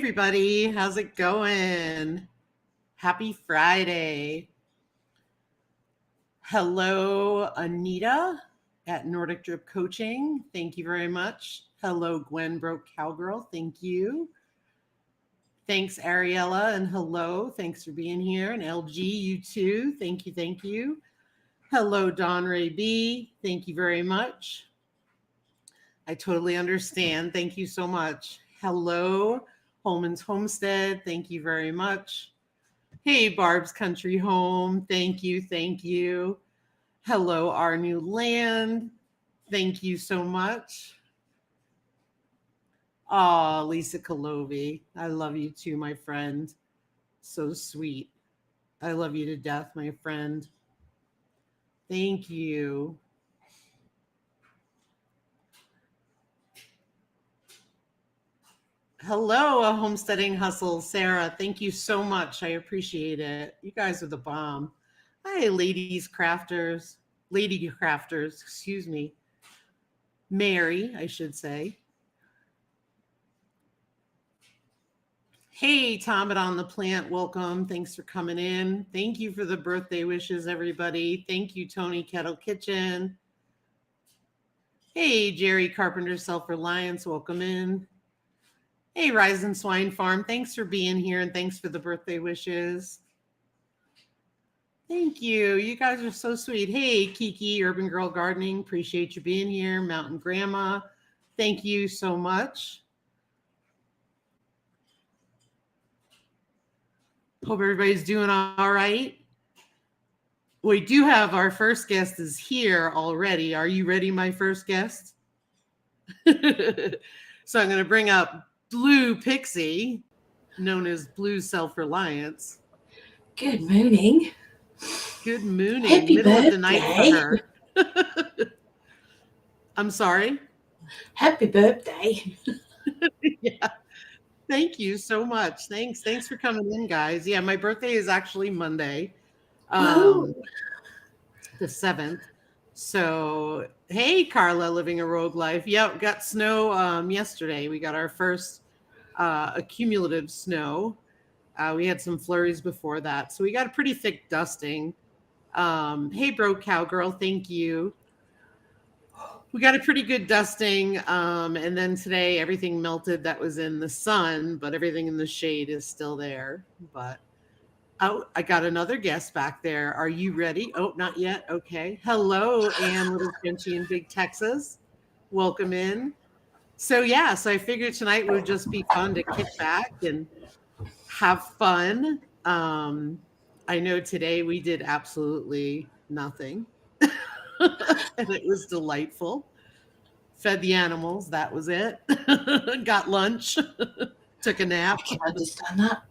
everybody. How's it going? Happy Friday. Hello, Anita at Nordic Drip Coaching. Thank you very much. Hello, Gwen Broke Cowgirl. Thank you. Thanks, Ariella. And hello. Thanks for being here. And LG, you too. Thank you. Thank you. Hello, Don Ray B. Thank you very much. I totally understand. Thank you so much. Hello, Holman's Homestead. Thank you very much. Hey, Barb's Country Home. Thank you. Thank you. Hello, Our New Land. Thank you so much. Oh, Lisa Kalovi. I love you too, my friend. So sweet. I love you to death, my friend. Thank you. Hello, a homesteading hustle, Sarah. Thank you so much. I appreciate it. You guys are the bomb. Hi, lady crafters, excuse me. Mary, I should say. Hey, Tom it on the plant. Welcome. Thanks for coming in. Thank you for the birthday wishes, everybody. Thank you, Tony Kettle Kitchen. Hey, Jerry Carpenter Self Reliance. Welcome in. Hey, Rise and Swine Farm. Thanks for being here and thanks for the birthday wishes. Thank you. You guys are so sweet. Hey, Kiki, Urban Girl Gardening. Appreciate you being here. Mountain Grandma. Thank you so much. Hope everybody's doing all right. We do have our first guest is here already. Are you ready, my first guest? So I'm going to bring up Blue Pixie, known as Blue Self-Reliance. Good morning. Good morning. Happy Middle birthday. of the night for her. I'm sorry? Happy birthday. Yeah. Thank you so much. Thanks for coming in, guys. Yeah, my birthday is actually Monday, the 7th. So, hey, Carla, living a rogue life. Yep, got snow yesterday. We got our first accumulative snow. We had some flurries before that. So we got a pretty thick dusting. Hey, Broke Cowgirl, thank you. We got a pretty good dusting. And then today everything melted that was in the sun, but everything in the shade is still there. But oh, I got another guest back there. Are you ready? Oh, not yet. Okay. Hello, Ann Little Finchy in Big Texas. Welcome in. So yeah, so I figured tonight would just be fun to kick back and have fun. I know today we did absolutely nothing. And it was delightful. Fed the animals, that was it. Got lunch, took a nap. I can understand that.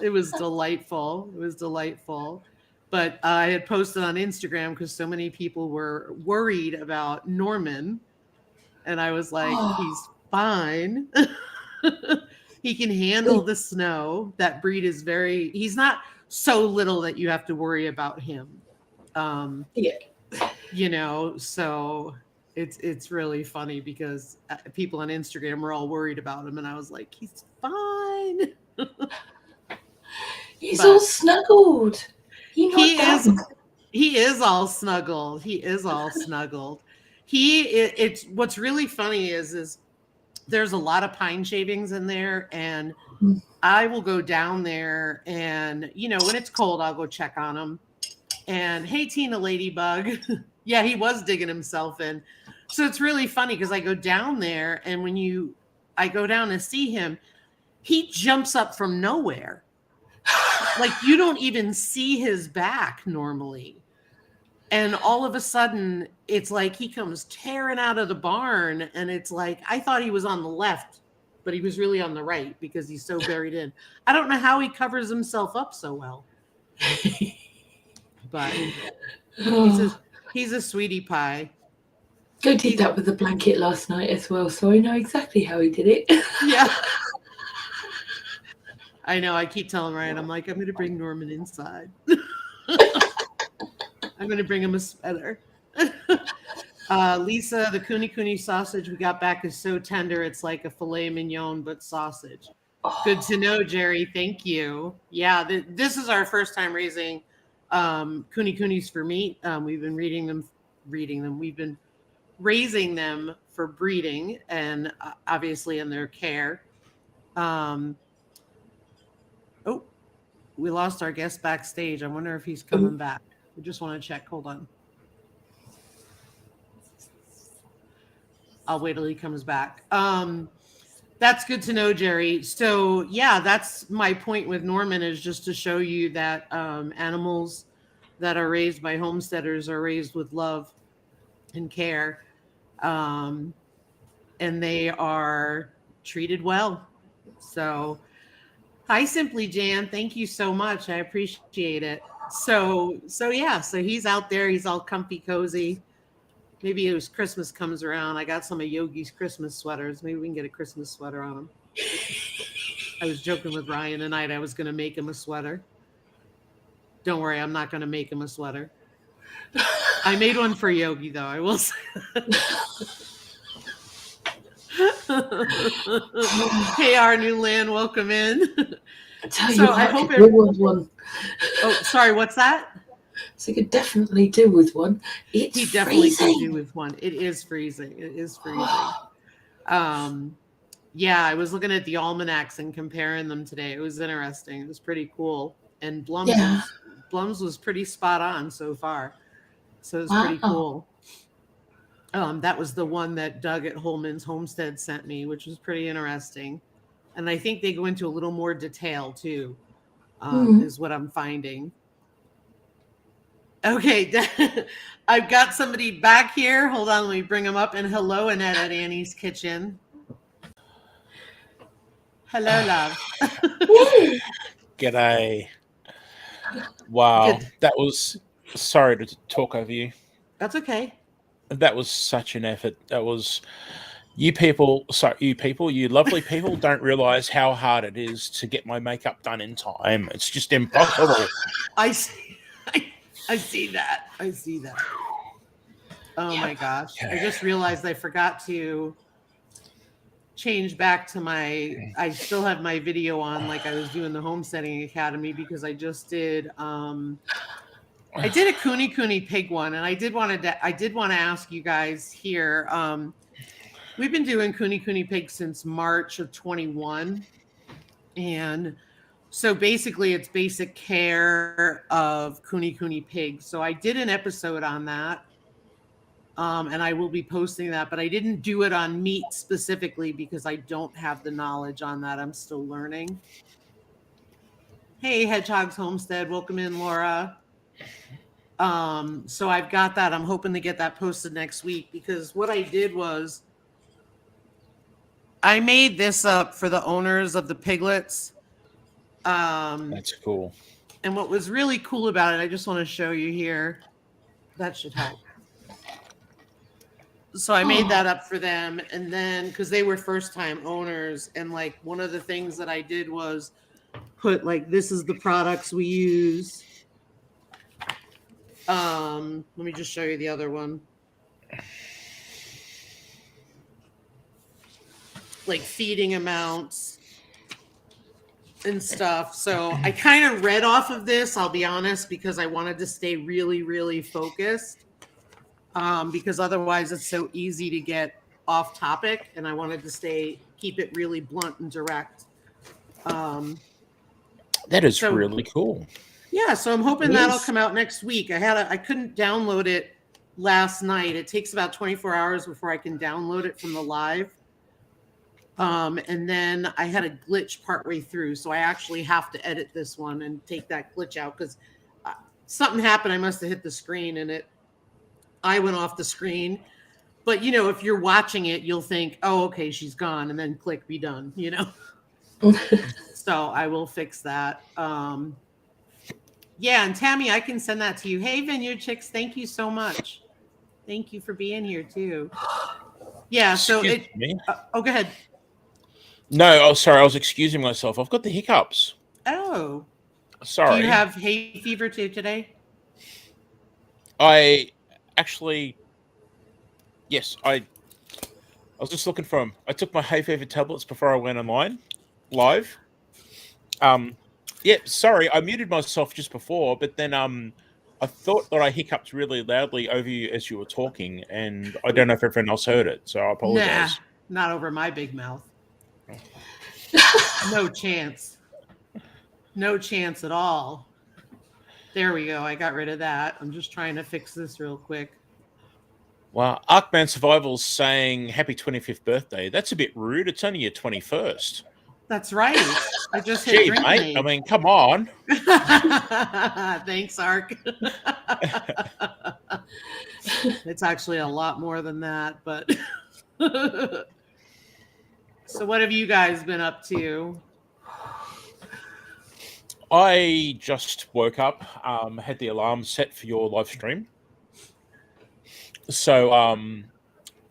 It was delightful. It was delightful. But I had posted on Instagram because so many people were worried about Norman. And I was like, he's fine. He can handle the snow. That breed is he's not so little that you have to worry about him. Yeah. You know, so it's really funny because people on Instagram were all worried about him. And I was like, he's fine. He's all snuggled. He is all snuggled. He is all snuggled. It's what's really funny is there's a lot of pine shavings in there, and I will go down there, and you know, when it's cold, I'll go check on him. And hey, Tina Ladybug. Yeah, he was digging himself in. So it's really funny because I go down there, and I go down to see him, he jumps up from nowhere. Like you don't even see his back normally. And all of a sudden, it's like he comes tearing out of the barn, and it's like I thought he was on the left, but he was really on the right because he's so buried in. I don't know how he covers himself up so well. But he's a sweetie pie. I did that with the blanket last night as well, so I know exactly how he did it. Yeah. I know. I keep telling Ryan, I'm like, I'm going to bring Norman inside. I'm going to bring him a sweater. Lisa, the Kuni Kuni sausage we got back is so tender. It's like a filet mignon, but sausage. Good to know, Jerry. Thank you. Yeah, this is our first time raising kuni kunis for meat. We've been reading them. We've been raising them for breeding and obviously in their care. Um, oh, we lost our guest backstage. I wonder if he's coming back. We just want to check. Hold on. I'll wait till he comes back. That's good to know, Jerry. So yeah, that's my point with Norman, is just to show you that animals that are raised by homesteaders are raised with love and care, and they are treated well. So hi, Simply Jan. Thank you so much. I appreciate it. So yeah, so he's out there. He's all comfy, cozy. Maybe as Christmas comes around, I got some of Yogi's Christmas sweaters. Maybe we can get a Christmas sweater on him. I was joking with Ryan tonight. I was going to make him a sweater. Don't worry, I'm not going to make him a sweater. I made one for Yogi, though. I will say. Hey, our new land, welcome in. I hope it was one. Oh, sorry, what's that? So you could definitely do with one. He definitely could do with one. It is freezing. It is freezing. Yeah, I was looking at the almanacs and comparing them today. It was interesting. It was pretty cool. And Blums was pretty spot on so far. So it was pretty cool. That was the one that Doug at Holman's Homestead sent me, which was pretty interesting. And I think they go into a little more detail too, is what I'm finding. Okay, I've got somebody back here. Hold on, let me bring them up. And hello, Annette at Annie's Kitchen. Hello, love. G'day. Wow, that was... Sorry to talk over you. That's okay. That was such an effort. That was... You lovely people, don't realize how hard it is to get my makeup done in time. It's just impossible. I see that. I see that. Oh my gosh. I just realized I forgot to change back to I still have my video on like I was doing the Homesteading Academy, because I just did I did a Kuni pig one, and I did want to ask you guys here. We've been doing Kuni pig since March of 21. And so basically it's basic care of Kuni pigs. So I did an episode on that. And I will be posting that, but I didn't do it on meat specifically because I don't have the knowledge on that. I'm still learning. Hey, Hedgehog's Homestead. Welcome in, Laura. So I've got that. I'm hoping to get that posted next week, because what I did was I made this up for the owners of the piglets. That's cool. And what was really cool about it, I just want to show you here. That should help. So I made that up for them. And then, because they were first-time owners, and like one of the things that I did was put like, this is the products we use. Let me just show you the other one. Like feeding amounts and stuff. So I kind of read off of this, I'll be honest, because I wanted to stay really, really focused. Because otherwise it's so easy to get off topic, and I wanted to keep it really blunt and direct. That is really cool. Yeah, so I'm hoping that'll come out next week. I couldn't download it last night. It takes about 24 hours before I can download it from the live. And then I had a glitch partway through, so I actually have to edit this one and take that glitch out, because something happened. I must have hit the screen, and I went off the screen. But, you know, if you're watching it, you'll think, oh, okay, she's gone, and then click be done, you know? So I will fix that. Yeah, and Tammy, I can send that to you. Hey, Vineyard Chicks, thank you so much. Thank you for being here, too. Yeah, so go ahead. No, sorry, I was excusing myself. I've got the hiccups. Oh. Sorry. Do you have hay fever too today? I was just looking for them. I took my hay fever tablets before I went online. live. Yeah, sorry, I muted myself just before, but then I thought that I hiccuped really loudly over you as you were talking, and I don't know if everyone else heard it, so I Nah, apologize. not over my big mouth. No chance. No chance at all. There we go. I got rid of that. I'm just trying to fix this real quick. Well, Arkman Survival's saying happy 25th birthday. That's a bit rude. It's only your 21st. That's right. I just hit Gee, drinking mate. age. I mean, come on. Thanks, Ark. It's actually a lot more than that, but so what have you guys been up to? I just woke up, had the alarm set for your live stream. So,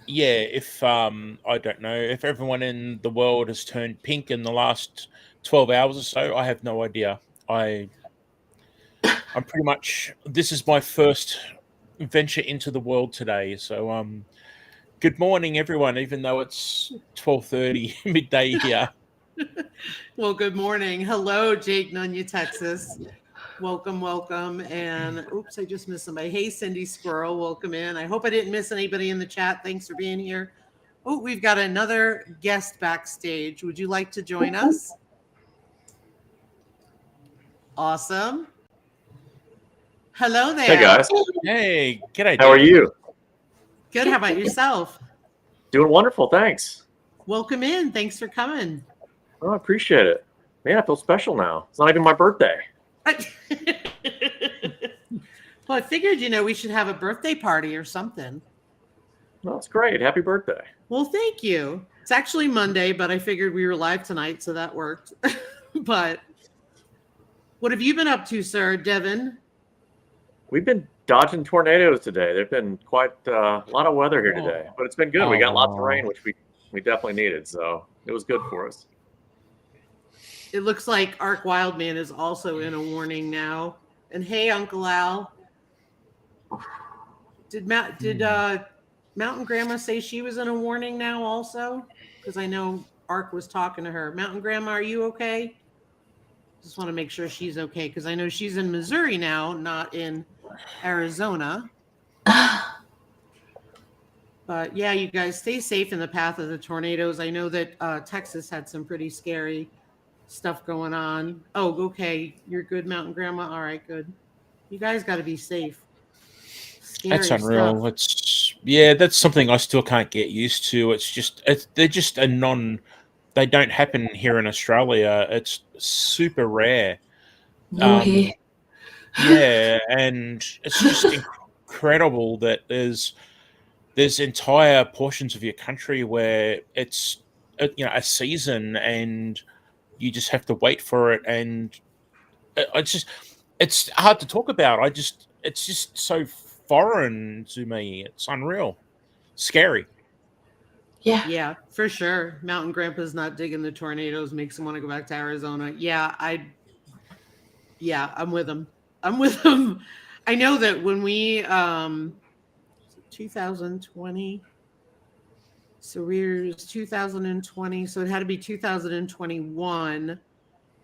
yeah, if I don't know if everyone in the world has turned pink in the last 12 hours or so, I have no idea. I'm pretty much, this is my first venture into the world today. So, good morning, everyone, even though it's 12:30 midday here. Well, good morning. Hello, Jake Nunya, Texas. Welcome, welcome. And oops, I just missed somebody. Hey, Cindy Squirrel, welcome in. I hope I didn't miss anybody in the chat. Thanks for being here. Oh, we've got another guest backstage. Would you like to join us? Awesome. Hello there. Hey guys, Hey, g'day. how are Jake. you? Good. How about yourself? Doing wonderful, thanks. Welcome in. Thanks for coming. Oh, I appreciate it. Man, I feel special now. It's not even my birthday. Well, I figured, we should have a birthday party or something. Well, that's great. Happy birthday. Well, thank you. It's actually Monday, but I figured we were live tonight, so that worked. But what have you been up to, sir, Devin? We've been dodging tornadoes today. There's been quite a lot of weather here today, but it's been good. We got lots of rain, which we definitely needed, so it was good for us. It looks like Ark Wildman is also in a warning now. And hey, Uncle Al. Did Mountain Grandma say she was in a warning now also? Because I know Ark was talking to her. Mountain Grandma, are you okay? Just want to make sure she's okay because I know she's in Missouri now, not in Arizona. But yeah, you guys stay safe in the path of the tornadoes. I know that Texas had some pretty scary stuff going on. Oh, okay. You're good, Mountain Grandma. All right, good. You guys got to be safe. Scary That's unreal. That's something I still can't get used to. They're just they don't happen here in Australia. It's super rare. Nor here. Yeah, and it's just incredible that there's entire portions of your country where it's a season and you just have to wait for it, and it's hard to talk about. It's just so foreign to me. It's unreal, scary. Yeah, for sure. Mountain Grandpa's not digging the tornadoes, makes him want to go back to Arizona. I'm with him. I know that when we 2020, so we're 2020, so it had to be 2021,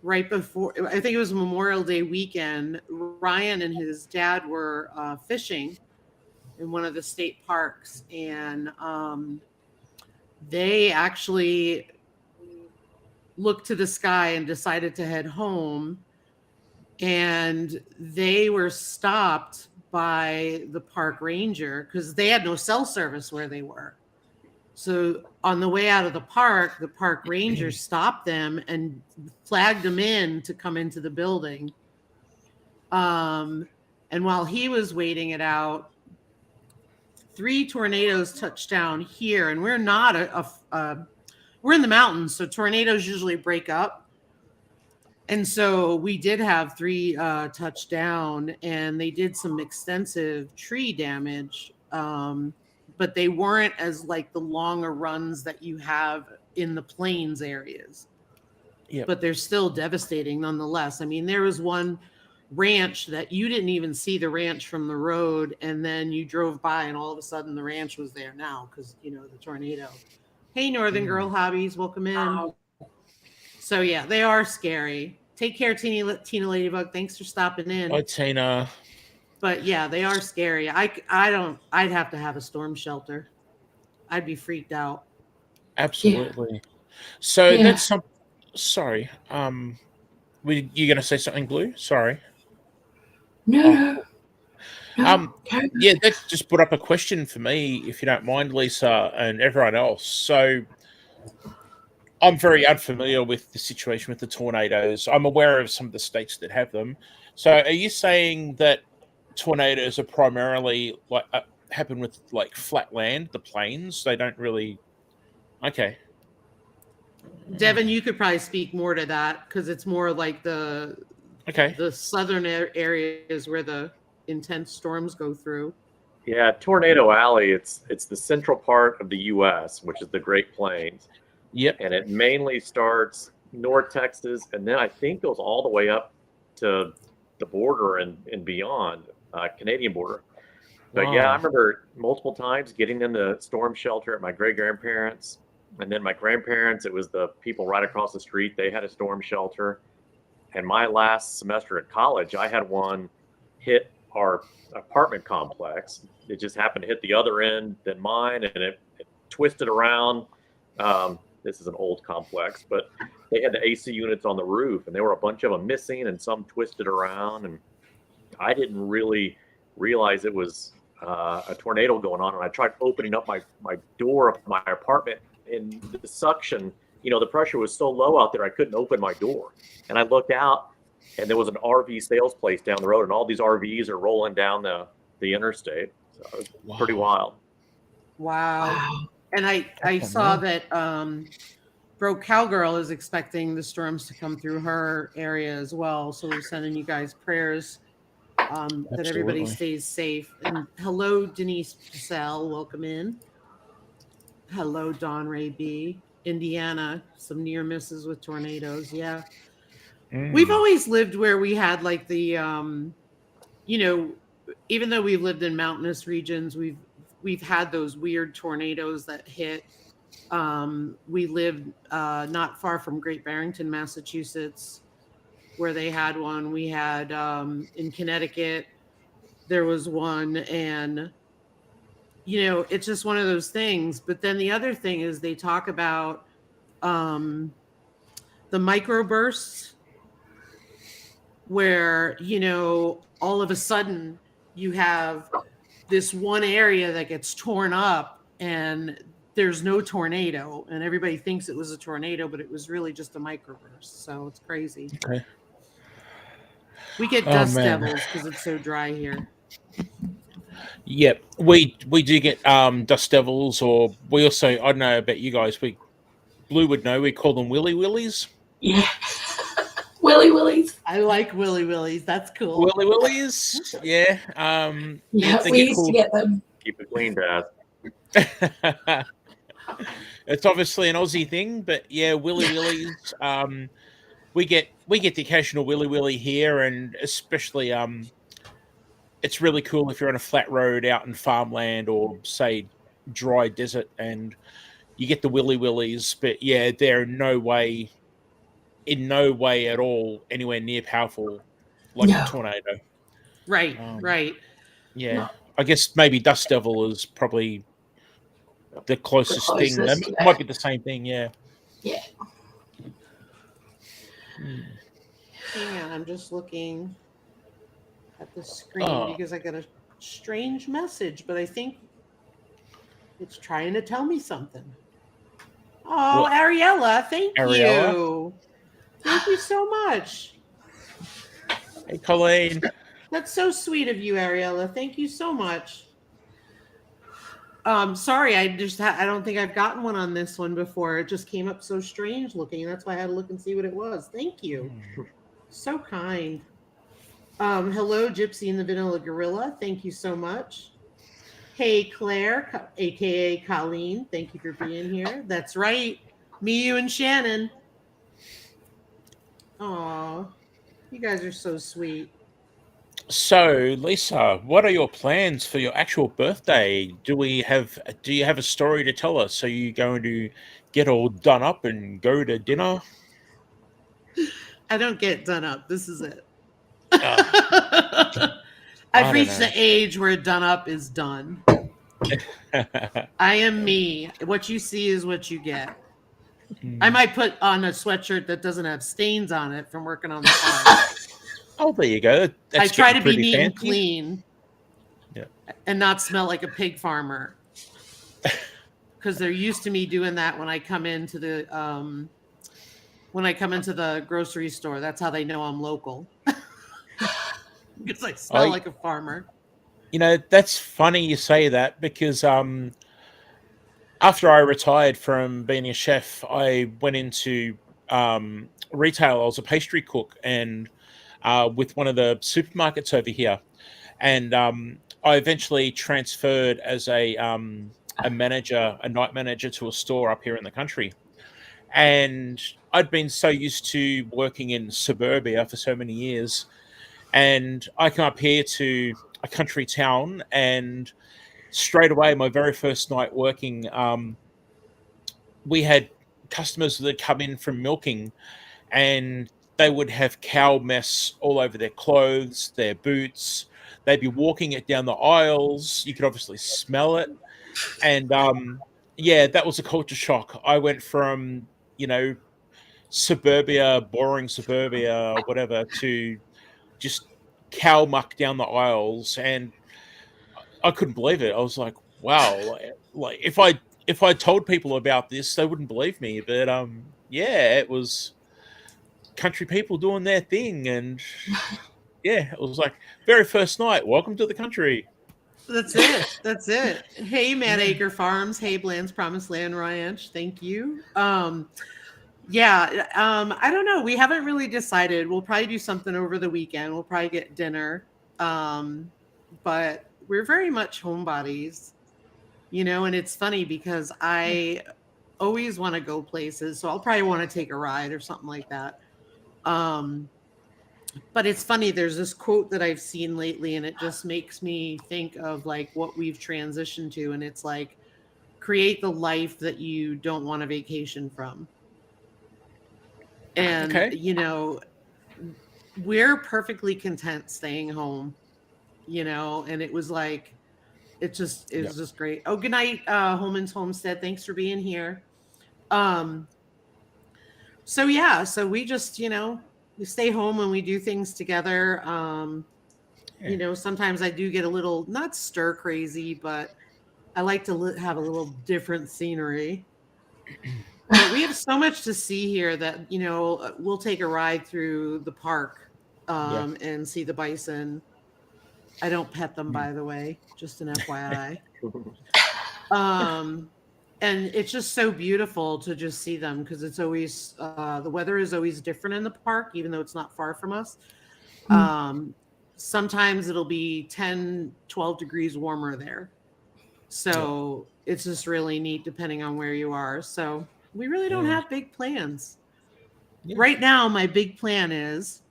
right before, I think it was Memorial Day weekend. Ryan and his dad were fishing in one of the state parks, and they actually looked to the sky and decided to head home, and they were stopped by the park ranger because they had no cell service where they were. So on the way out of the park ranger stopped them and flagged them in to come into the building. And while he was waiting it out, 3 tornadoes touched down here, and we're not we're in the mountains, so tornadoes usually break up. And so we did have 3 touch down, and they did some extensive tree damage. But they weren't as like the longer runs that you have in the plains areas. Yep. But they're still devastating nonetheless. I mean, there was one ranch that you didn't even see the ranch from the road, and then you drove by and all of a sudden the ranch was there now because the tornado. Hey, Northern Girl Hobbies, welcome in. So yeah, they are scary. Take care, Tina Ladybug. Thanks for stopping in. Hi, Tina. But yeah, they are scary. I'd have to have a storm shelter. I'd be freaked out. Absolutely. So Yeah. that's some. Sorry. You going to say something, Blue? Sorry. No. Okay. Yeah, that just brought up a question for me, if you don't mind, Lisa, and everyone else. So, I'm very unfamiliar with the situation with the tornadoes. I'm aware of some of the states that have them. So, are you saying that tornadoes are primarily like happen with like flat land, the plains? They don't really. Okay. Devin, you could probably speak more to that because it's more like the southern areas where the intense storms go through. Yeah, Tornado Alley. It's the central part of the U.S., which is the Great Plains. Yep. And it mainly starts North Texas, and then I think goes all the way up to the border and beyond, Canadian border. But yeah, I remember multiple times getting in the storm shelter at my great-grandparents'. And then my grandparents, it was the people right across the street. They had a storm shelter. And my last semester at college, I had one hit our apartment complex. It just happened to hit the other end than mine, and it twisted around. This is an old complex, but they had the AC units on the roof, and there were a bunch of them missing, and some twisted around. And I didn't really realize it was a tornado going on. And I tried opening up my door of my apartment, and the suction, the pressure was so low out there, I couldn't open my door. And I looked out, and there was an RV sales place down the road, and all these RVs are rolling down the interstate. So it was pretty wild. Wow. And I saw that Broke Cowgirl is expecting the storms to come through her area as well. So we're sending you guys prayers that everybody stays safe. And hello, Denise Purcell. Welcome in. Hello, Don Ray B. Indiana, some near misses with tornadoes. Yeah. We've always lived where we had like the, even though we've lived in mountainous regions, we've had those weird tornadoes that hit. We lived not far from Great Barrington, Massachusetts, where they had one. We had in Connecticut, there was one, and it's just one of those things. But then the other thing is they talk about the microbursts where, all of a sudden you have this one area that gets torn up and there's no tornado, and everybody thinks it was a tornado, but it was really just a microburst. So it's crazy. Okay. We get dust devils because it's so dry here. Yep, we do get dust devils, or we also, I don't know about you guys, Blue would know, we call them willy willies. Yeah. Willy willies. I like willy willies. That's cool. Willy willies. Yeah. Yeah, we used to get them. Keep it clean, Dad. It's obviously an Aussie thing, but yeah, willy willies. We get the occasional willy willy here, and especially it's really cool if you're on a flat road out in farmland or say dry desert, and you get the willy willies. But yeah, they're in no way at all anywhere near powerful like a tornado. Right, right. Yeah, no. I guess maybe dust devil is probably the closest thing. That might be the same thing. Yeah. Yeah. Hang on, I'm just looking at the screen because I got a strange message, but I think it's trying to tell me something. Oh, well, Ariella, thank you. Thank you so much. Hey, Colleen. That's so sweet of you, Ariella. Thank you so much. Sorry, I don't think I've gotten one on this one before. It just came up so strange looking. That's why I had to look and see what it was. Thank you. So kind. Hello, Gypsy and the Vanilla Gorilla. Thank you so much. Hey, Claire, aka Colleen. Thank you for being here. That's right. Me, you, and Shannon. Aw, you guys are so sweet. So, Lisa, what are your plans for your actual birthday? Do you have a story to tell us? Are you going to get all done up and go to dinner? I don't get done up. This is it. I I've don't reached know. the age where done up is done. I am me. What you see is what you get. I might put on a sweatshirt that doesn't have stains on it from working on the farm. Oh, there you go. That's I try getting to be pretty neat and fancy. clean, Yeah. and not smell like a pig farmer. Because they're used to me doing that when I come into the grocery store. That's how they know I'm local. Because I smell like a farmer. That's funny you say that because after I retired from being a chef, I went into retail. I was a pastry cook and with one of the supermarkets over here. And I eventually transferred as a manager, a night manager to a store up here in the country. And I'd been so used to working in suburbia for so many years. And I come up here to a country town, and straight away, my very first night working, we had customers that come in from milking, and they would have cow mess all over their clothes, their boots. They'd be walking it down the aisles. You could obviously smell it. And yeah, that was a culture shock. I went from, suburbia, boring suburbia, whatever, to just cow muck down the aisles. And I couldn't believe it. I was like, wow, like if I told people about this, they wouldn't believe me. But yeah, it was country people doing their thing, and yeah, it was like very first night. Welcome to the country. That's it. That's it. Hey, Man Acre Farms. Hey, Bland's Promised Land Ranch. Thank you. Yeah. I don't know. We haven't really decided. We'll probably do something over the weekend. We'll probably get dinner. But we're very much homebodies, and it's funny because I always want to go places. So I'll probably want to take a ride or something like that. But it's funny, there's this quote that I've seen lately, and it just makes me think of like what we've transitioned to. And it's like, create the life that you don't want a vacation from. And, Okay. we're perfectly content staying home, and it was like, it was just great. Oh, good night, Holman's Homestead. Thanks for being here. So yeah, so we just, we stay home and we do things together. Sometimes I do get a little, not stir crazy, but I like to have a little different scenery. But we have so much to see here that, we'll take a ride through the park and see the bison. I don't pet them, by the way, just an FYI. And it's just so beautiful to just see them because it's always the weather is always different in the park, even though it's not far from us. Sometimes it'll be 10, 12 degrees warmer there. So it's just really neat depending on where you are. So we really don't have big plans. Yeah. Right now, my big plan is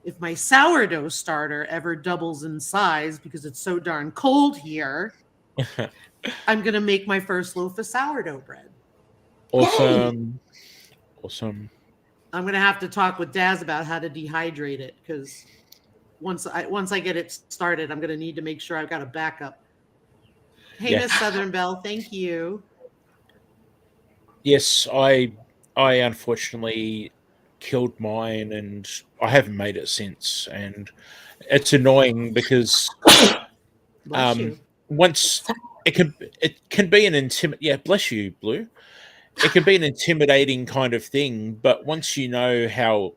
if my sourdough starter ever doubles in size because it's so darn cold here, I'm going to make my first loaf of sourdough bread. Awesome. Awesome. I'm going to have to talk with Daz about how to dehydrate it because once I get it started, I'm going to need to make sure I've got a backup. Hey, Miss Southern Belle, thank you. Yes, I unfortunately killed mine, and I haven't made it since. And it's annoying because once it can be an bless you, Blue. It can be an intimidating kind of thing, but once you know how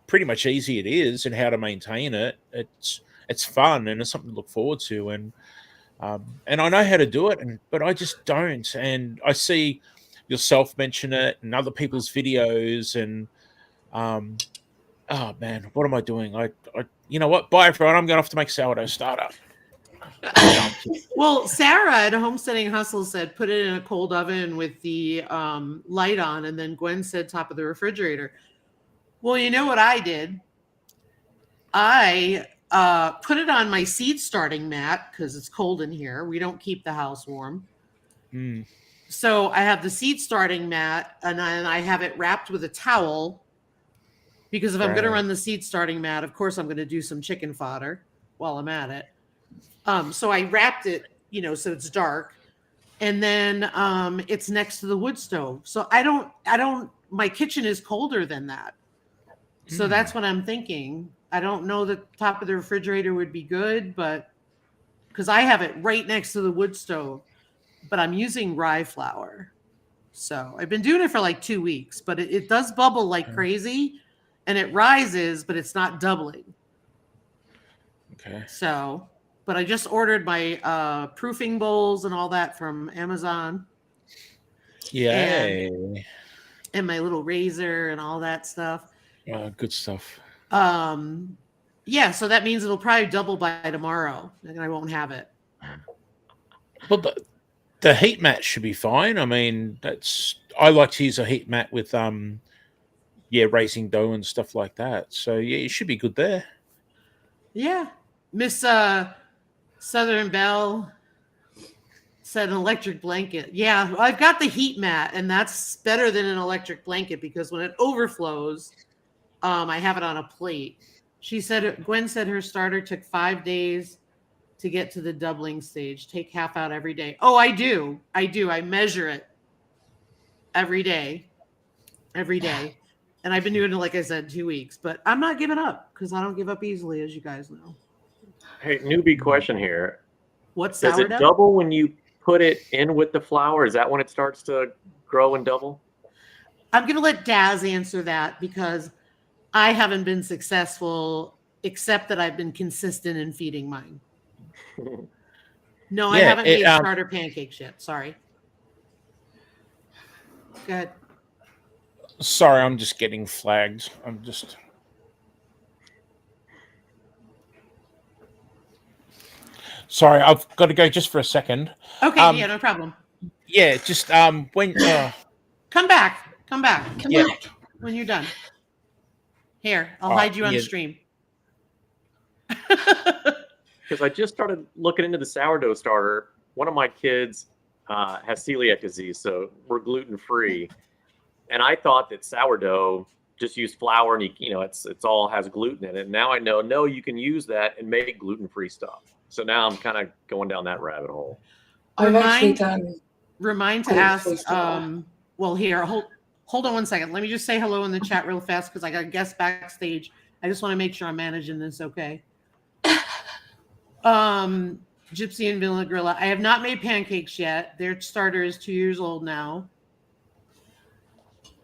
pretty much easy it is and how to maintain it, it's fun and it's something to look forward to. And I know how to do it, but I just don't. And I see yourself mention it and other people's videos, and oh man, what am I doing? I you know what? Bye everyone. I'm going off to make sourdough starter. Well, Sarah at Homesteading Hustle said put it in a cold oven with the light on, and then Gwen said top of the refrigerator. Well, you know what I did? I put it on my seed starting mat because it's cold in here. We don't keep the house warm. So I have the seed starting mat, and I have it wrapped with a towel. because if I'm going to Right. run the seed starting mat, of course I'm going to do some chicken fodder while I'm at it. So I wrapped it, so it's dark, and then it's next to the wood stove. So my kitchen is colder than that. So that's what I'm thinking. I don't know that the top of the refrigerator would be good, but because I have it right next to the wood stove, but I'm using rye flour. So I've been doing it for like 2 weeks, but it does bubble like crazy and it rises, but it's not doubling. Okay. So, but I just ordered my proofing bowls and all that from Amazon. Yay. And my little razor and all that stuff. Good stuff. Yeah, so that means it'll probably double by tomorrow, and I won't have it. But the heat mat should be fine. I mean, I like to use a heat mat with raising dough and stuff like that. So yeah, it should be good there. Yeah. Miss Southern Belle said an electric blanket. Yeah, I've got the heat mat, and that's better than an electric blanket because when it overflows, I have it on a plate. Gwen said her starter took 5 days to get to the doubling stage. Take half out every day. Oh, I do. I measure it every day. And I've been doing it, like I said, 2 weeks, but I'm not giving up because I don't give up easily, as you guys know. Hey, newbie question here. What's Does sourdough? it double when you put it in with the flour? Is that when it starts to grow and double? I'm going to let Daz answer that because I haven't been successful, except that I've been consistent in feeding mine. No, I haven't made starter pancakes yet. Sorry. Go ahead. Sorry, I'm just getting flagged. Sorry, I've got to go just for a second. Okay, yeah, no problem. Yeah, just when Come back yeah. when you're done. Here, I'll hide you on stream. Because I just started looking into the sourdough starter. One of my kids has celiac disease, so we're gluten free. And I thought that sourdough just used flour and it's all has gluten in it. And now I know no, you can use that and make gluten free stuff. So now I'm kind of going down that rabbit hole. I've actually done. Remind to ask. Well, here, hold on 1 second. Let me just say hello in the chat real fast because I got a guest backstage. I just want to make sure I'm managing this okay. Gypsy and Vanilla Gorilla. I have not made pancakes yet. Their starter is 2 years old now.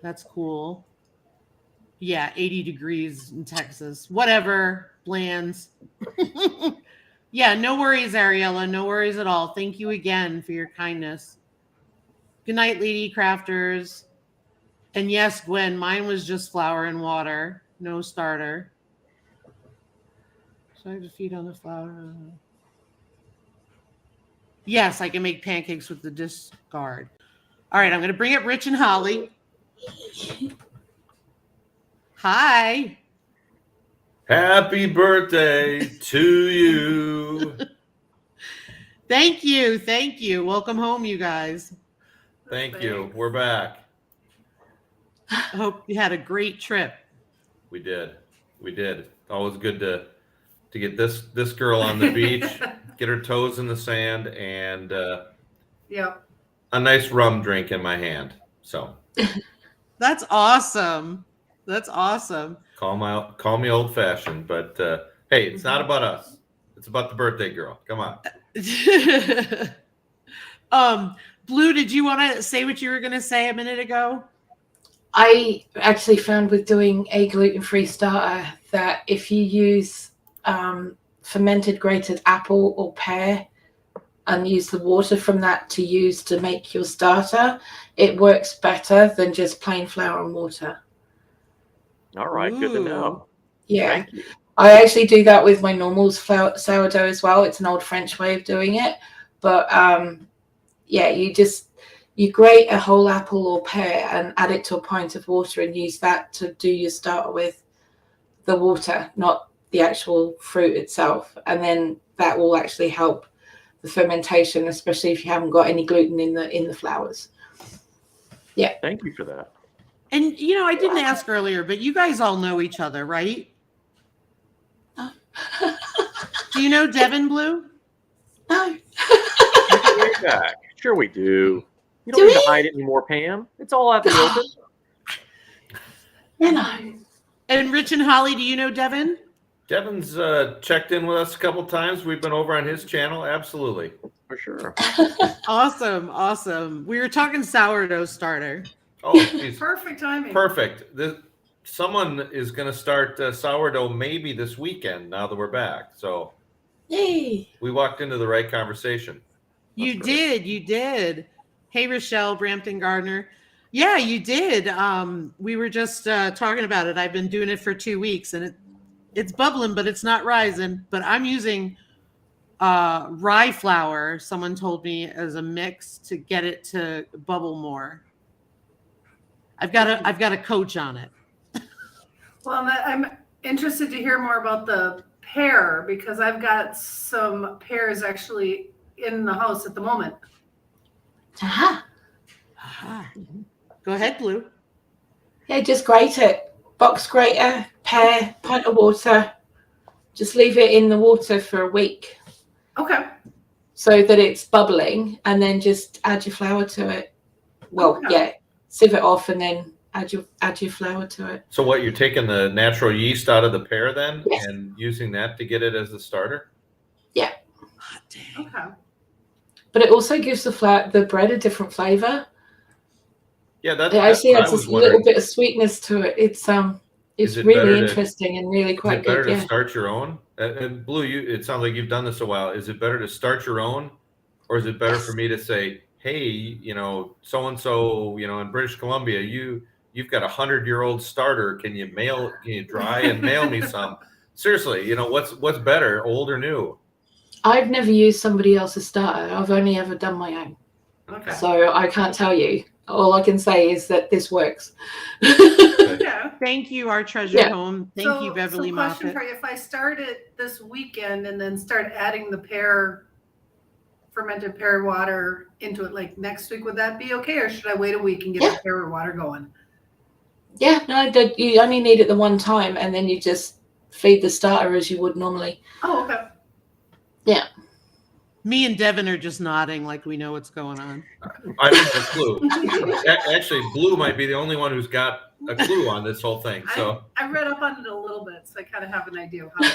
That's cool. Yeah, 80 degrees in Texas. Whatever, Bland's. Yeah, no worries, Ariella. No worries at all. Thank you again for your kindness. Good night, Lady Crafters. And yes, Gwen, mine was just flour and water. No starter. So I have to feed on the flour. Yes, I can make pancakes with the discard. All right, I'm going to bring up Rich and Holly. Hi. Happy birthday to you. Thank you. Thank you. Welcome home, you guys. Thank you. We're back. I hope you had a great trip. We did. Always good to get this girl on the beach, get her toes in the sand, and a nice rum drink in my hand. So That's awesome. That's awesome. Call me old fashioned, but hey, it's not about us. It's about the birthday girl. Come on. Blue, did you want to say what you were going to say a minute ago? I actually found with doing a gluten-free starter that if you use fermented grated apple or pear and use the water from that to use to make your starter, it works better than just plain flour and water. All right, good to know. Yeah. Thank you. I actually do that with my normal sourdough as well. It's an old French way of doing it. But you grate a whole apple or pear and add it to a pint of water and use that to do your starter with the water, not the actual fruit itself. And then that will actually help the fermentation, especially if you haven't got any gluten in the flours. Yeah. Thank you for that. And I didn't ask earlier, but you guys all know each other, right? Do you know Devin Blue? No. Way back. Sure we do. You Do don't need to we? hide it anymore, Pam. It's all out in the open. You know. And Rich and Holly, do you know Devin? Devin's checked in with us a couple times. We've been over on his channel. Absolutely. For sure. Awesome. We were talking sourdough starter. Oh, geez. Perfect timing. Perfect. Someone is going to start sourdough maybe this weekend now that we're back. So Yay. we walked into the right conversation. You did. Hey, Rochelle, Brampton Gardner. Yeah, you did. We were just talking about it. I've been doing it for 2 weeks, and it's bubbling, but it's not rising. But I'm using rye flour, someone told me, as a mix to get it to bubble more. I've got a coach on it. Well, I'm interested to hear more about the pear because I've got some pears actually in the house at the moment. Aha. Go ahead, Blue. Yeah, just grate it. Box grater, pear, pint of water. Just leave it in the water for a week Okay. so that it's bubbling, and then just add your flour to it. Well, Okay. yeah, sieve it off and then add your flour to it. So what, you're taking the natural yeast out of the pear then Yes. and using that to get it as the starter? Hot dang. Okay. But it also gives the bread a different flavor. Yeah, It that's actually what I adds was a little wondering. bit of sweetness to it. It's Is it better really to- interesting and really Is quite it better good. to Yeah. start your own? And Blue, it sounds like you've done this a while. Is it better to start your own, or is it better for me to say, hey, so and so, in British Columbia, you've got 100-year-old starter. Can you dry and mail me some? Seriously, what's better, old or new? I've never used somebody else's starter. I've only ever done my own. Okay. So I can't tell you. All I can say is that this works. Yeah. Thank you, our treasure Yeah. home. Thank you, Beverly question Moffat. for you: if I start it this weekend and then start adding the fermented pear water into it, like next week, would that be okay, or should I wait a week and get Yeah. the pear water going? Yeah, no, you only need it the one time, and then you just feed the starter as you would normally. Oh, okay. Me and Devin are just nodding like we know what's going on. I don't have a clue. Actually, Blue might be the only one who's got a clue on this whole thing. So I read up on it a little bit, so I kind of have an idea of how.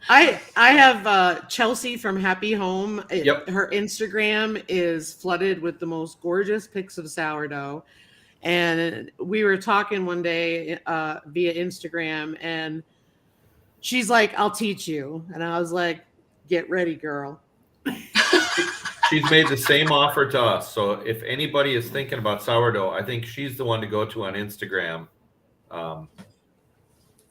I have Chelsea from Happy Home. Yep. Her Instagram is flooded with the most gorgeous pics of sourdough. And we were talking one day via Instagram, and she's like, I'll teach you. And I was like, get ready, girl. she's made the same offer to us. So if anybody is thinking about sourdough, I think she's the one to go to on Instagram.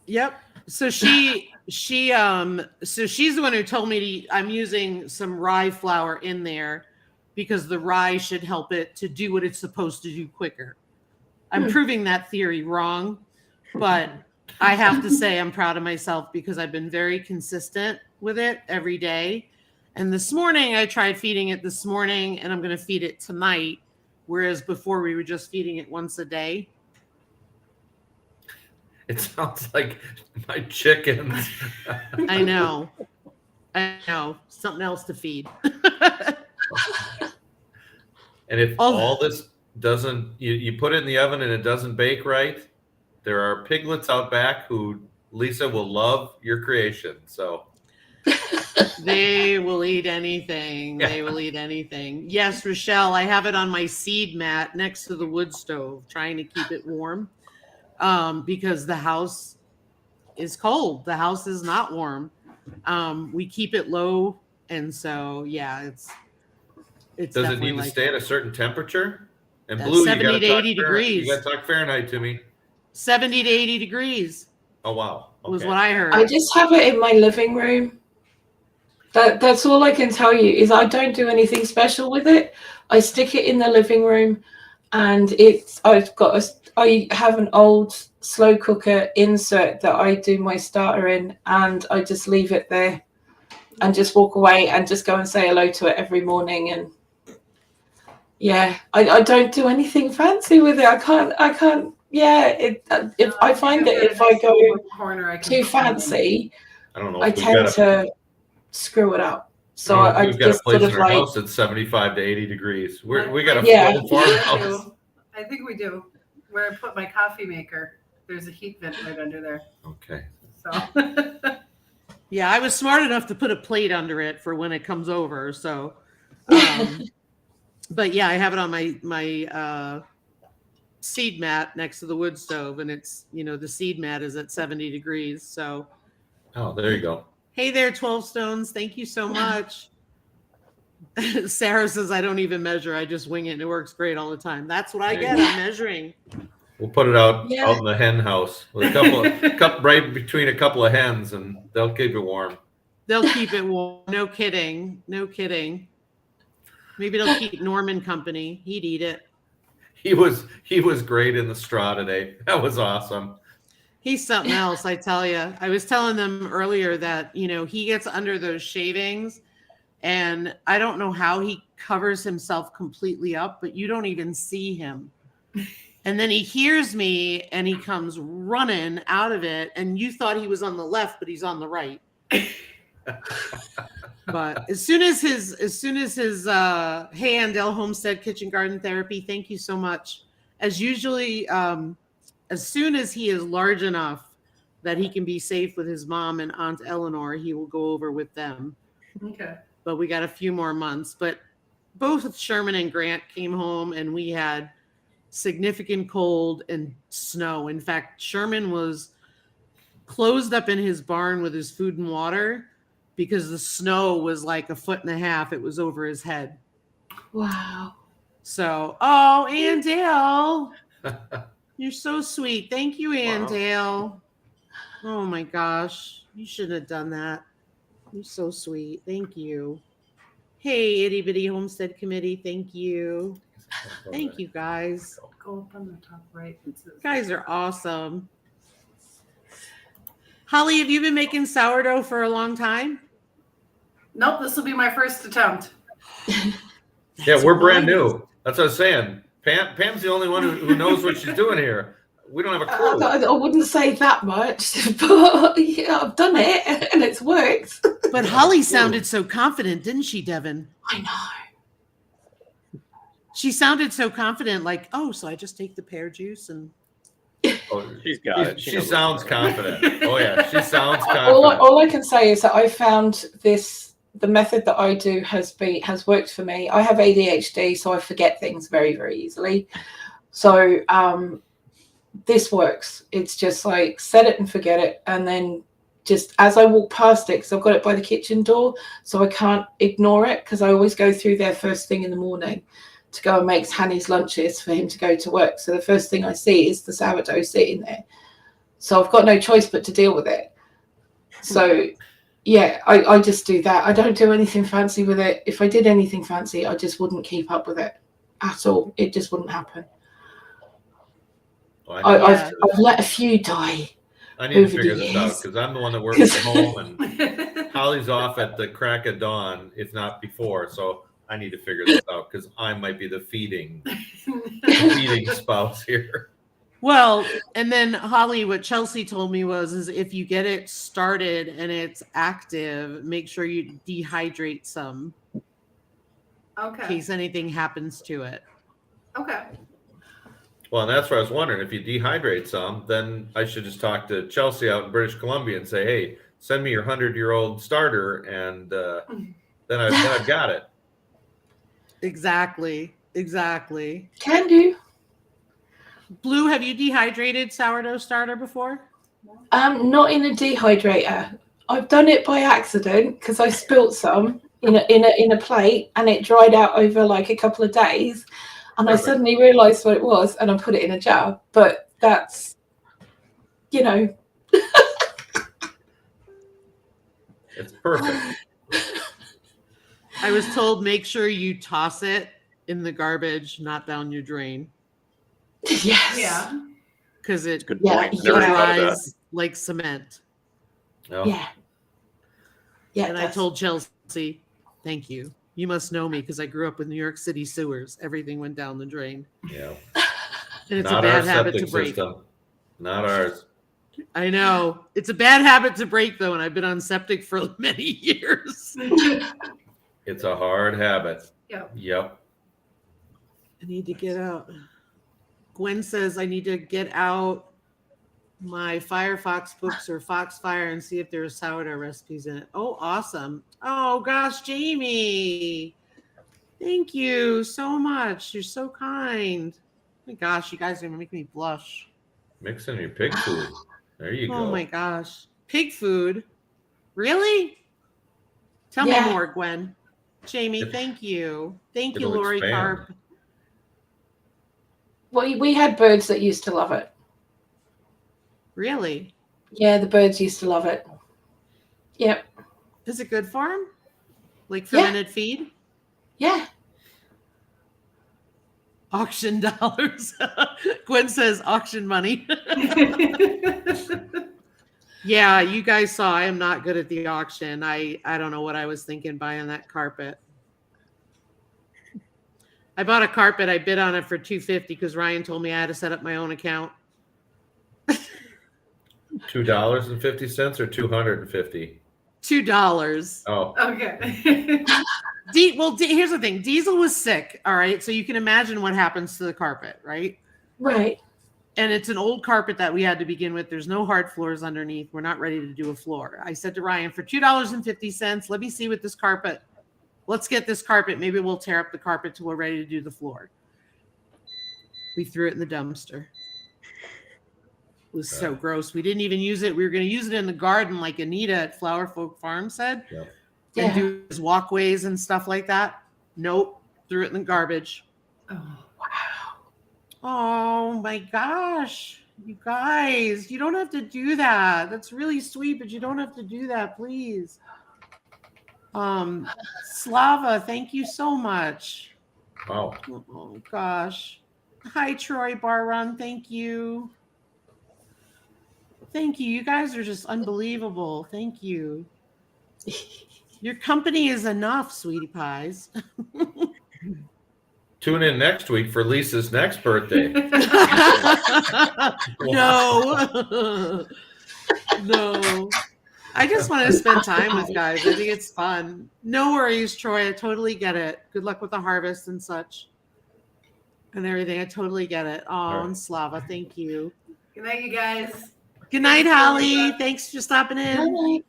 Yep. So she's the one who told me I'm using some rye flour in there because the rye should help it to do what it's supposed to do quicker. I'm proving that theory wrong, but I have to say I'm proud of myself because I've been very consistent with it every day. And this morning I tried feeding it this morning, and I'm going to feed it tonight, whereas before we were just feeding it once a day. It sounds like my chickens. I know. Something else to feed. And if Oh. all this doesn't, you put it in the oven and it doesn't bake right, there are piglets out back who Lisa will love your creation. So They will eat anything. They will eat anything. Yes, Rochelle, I have it on my seed mat next to the wood stove, trying to keep it warm because the house is cold. The house is not warm. We keep it low, and so yeah, it's does it definitely need to like stay at that. a certain temperature? And 70 to 80 degrees. You got to talk Fahrenheit to me. 70 to 80 degrees Oh wow. was Okay. what I heard. I just have it in my living room. That's all I can tell you is I don't do anything special with it. I stick it in the living room, and I have an old slow cooker insert that I do my starter in, and I just leave it there and just walk away and just go and say hello to it every morning. And Yeah, I don't do anything fancy with it. I can't. Yeah, if I find that if I go corner, I can too put one in. fancy, I don't know I if we've tend got to screw it up. So I don't know if I we've got a just place sort in of our like, house that's 75 to 80 degrees. We got a Yeah. full farmhouse. I think we do. Where I put my coffee maker, there's a heat vent right under there. Okay. So Yeah, I was smart enough to put a plate under it for when it comes over. So, but yeah, I have it on my seed mat next to the wood stove, and it's, you know, the seed mat is at 70 degrees. So, Oh, there you go. hey there, 12 stones. Thank you so much. Sarah says I don't even measure. I just wing it and it works great all the time. That's what I get. I'm measuring. We'll put it out Yeah. out in the hen house with a couple right between a couple of hens, and they'll keep it warm. They'll keep it warm. No kidding. No kidding. Maybe they'll keep Norman company. He'd eat it. He was great in the straw today. That was awesome. He's something else, I tell you. I was telling them earlier that, you know, he gets under those shavings and I don't know how he covers himself completely up, but you don't even see him. And then he hears me and he comes running out of it. And you thought he was on the left, but he's on the right. But as soon as his hey, Andel Homestead Kitchen Garden Therapy, thank you so much. As usually, as soon as he is large enough that he can be safe with his mom and Aunt Eleanor, he will go over with them. okay. But we got a few more months. But both Sherman and Grant came home and we had significant cold and snow. In fact, Sherman was closed up in his barn with his food and water because the snow was like 1.5 feet. It was over his head. wow. So, oh, Andale, you're so sweet. Thank you, Andale. Oh my gosh, you shouldn't have done that. You're so sweet. Thank you. Hey, Itty Bitty Homestead Committee. Thank you. Thank you, guys. Go up on the top right. It says, You guys are awesome. Holly, have you been making sourdough for a long time? nope, this will be my first attempt. Yeah, we're brand nice. new. That's what I was saying. Pam's the only one who knows what she's doing here. We don't have a clue. I wouldn't say that much, but yeah, I've done it and it's worked. But Holly sounded so confident, didn't she, Devin? I know. She sounded so confident, like, oh, so I just take the pear juice and Oh, She's got it. She knows sounds what's going on. confident. Oh yeah, she sounds All confident. I can say is that I found the method that I do has worked for me. I have ADHD, so I forget things very, very easily. So this works. It's just like set it and forget it, and then just as I walk past it, because I've got it by the kitchen door, so I can't ignore it because I always go through there first thing in the morning to go and make Hanny's lunches for him to go to work. So the first thing I see is the sourdough sitting there. So I've got no choice but to deal with it. So yeah, I just do that. I don't do anything fancy with it. If I did anything fancy, I just wouldn't keep up with it at all. It just wouldn't happen. Well, I've let a few die. I need to over the figure this out years. because I'm the one that works from home, and Holly's off at the crack of dawn, if not before. So I need to figure this out because I might be the feeding spouse here. well, and then Holly, what Chelsea told me is if you get it started and it's active, make sure you dehydrate some in Okay. case anything happens to it. Okay. Well, and that's what I was wondering. If you dehydrate some, then I should just talk to Chelsea out in British Columbia and say, "Hey, send me your 100-year-old starter," and then I've got it. Exactly. Can do. Blue, have you dehydrated sourdough starter before? Not in a dehydrator. I've done it by accident because I spilt some in a plate and it dried out over like a couple of days, and Perfect. I suddenly realised what it was and I put it in a jar. But that's, you know, It's perfect. I was told make sure you toss it in the garbage, not down your drain, yes. Yeah. because it Good Yeah, point. Never thought of that. dries like cement. No. Yeah. Yeah. And I told Chelsea, thank you. You must know me because I grew up with New York City sewers. Everything went down the drain. Yeah. And it's Not a our bad habit to septic break. system. Not ours. I know. It's a bad habit to break, though, and I've been on septic for many years. It's a hard habit. Yep. Yep. I need to get out. Gwen says I need to get out my Firefox books or Foxfire and see if there's sourdough recipes in it. Oh, awesome. Oh, gosh, Jamie. Thank you so much. You're so kind. Oh my gosh, you guys are going to make me blush. Mix in your pig food. There you go. Oh, my gosh. Pig food? Really? Tell Yeah. me more, Gwen. Jamie, thank you. Thank you, It'll Lori expand. Carp. Well, we had birds that used to love it. Really? Yeah, the birds used to love it. Yep. Is it good for them? Like Yeah. fermented feed? Yeah. Auction dollars. Gwen says auction money. Yeah, you guys saw I am not good at the auction. I don't know what I was thinking buying that carpet. I bought a carpet. I bid on it for $250 because Ryan told me I had to set up my own account. $2.50 or 250? $2. Oh, Okay. Here's the thing. Diesel was sick. All right. So you can imagine what happens to the carpet, right? Right. And it's an old carpet that we had to begin with. There's no hard floors underneath. We're not ready to do a floor. I said to Ryan, for $2.50, let me see what this carpet. Let's get this carpet. Maybe we'll tear up the carpet till we're ready to do the floor. We threw it in the dumpster. It was so gross. We didn't even use it. We were going to use it in the garden like Anita at Flower Folk Farm said. Yeah. And Yeah. do his walkways and stuff like that. Nope. Threw it in the garbage. Oh. Oh my gosh. You guys, you don't have to do that. That's really sweet, but you don't have to do that, please. Slava, thank you so much. wow. Oh gosh. Hi, Troy Barron. Thank you. Thank you. You guys are just unbelievable. Thank you. Your company is enough, sweetie pies. Tune in next week for Lisa's next birthday. No. No. I just want to spend time with guys. I think it's fun. No worries, Troy. I totally get it. Good luck with the harvest and such. And everything. I totally get it. Oh, All right. and Slava, thank you. Good night, you guys. Good night, Holly. Thanks for stopping in. Right.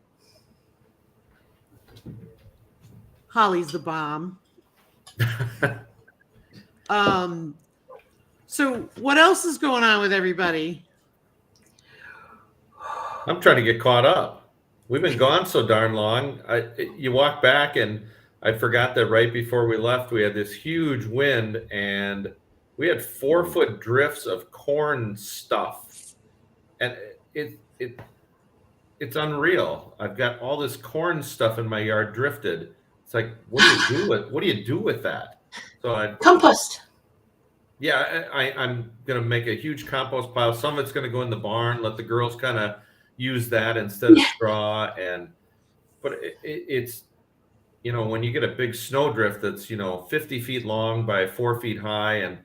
Holly's the bomb. So what else is going on with everybody? I'm trying to get caught up. We've been gone so darn long. You walk back, and I forgot that right before we left, we had this huge wind, and we had 4-foot drifts of corn stuff, and it's unreal. I've got all this corn stuff in my yard drifted. It's like, what do you do with that? So Compost. yeah, I'm gonna make a huge compost pile. Some of it's gonna go in the barn. Let the girls kind of use that instead of straw. But it's when you get a big snowdrift that's 50 feet long by 4 feet high, and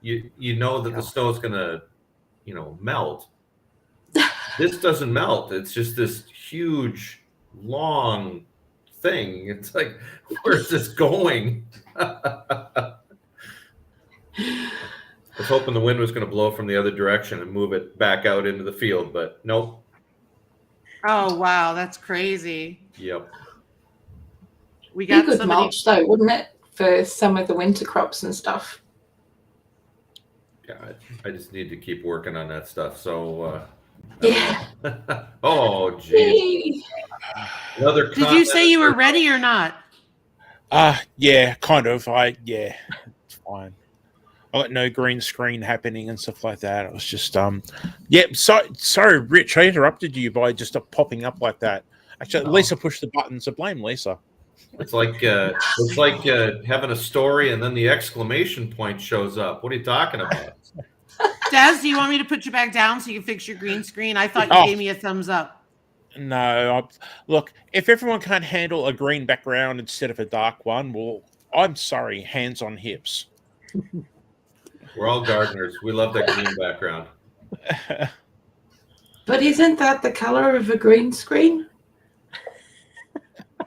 you know that the snow is gonna melt. This doesn't melt. It's just this huge long thing. It's like, where's this going? I was hoping the wind was going to blow from the other direction and move it back out into the field, but nope. Oh wow, that's crazy. Yep. We Be got good somebody. mulch though, wouldn't it, for some of the winter crops and stuff? Yeah, I just need to keep working on that stuff. So, Yeah. oh, geez. Another. Did you say you were ready or not? Yeah, kind of. It's fine. I got no green screen happening and stuff like that. It was just yeah. Sorry, Rich, I interrupted you by just popping up like that. Actually, Lisa pushed the button, so blame Lisa. It's like having a story and then the exclamation point shows up. What are you talking about? Des, do you want me to put you back down so you can fix your green screen? I thought you Oh. gave me a thumbs up. No, look, if everyone can't handle a green background instead of a dark one, well, I'm sorry, hands on hips. We're all gardeners. We love that green background. But isn't that the color of a green screen?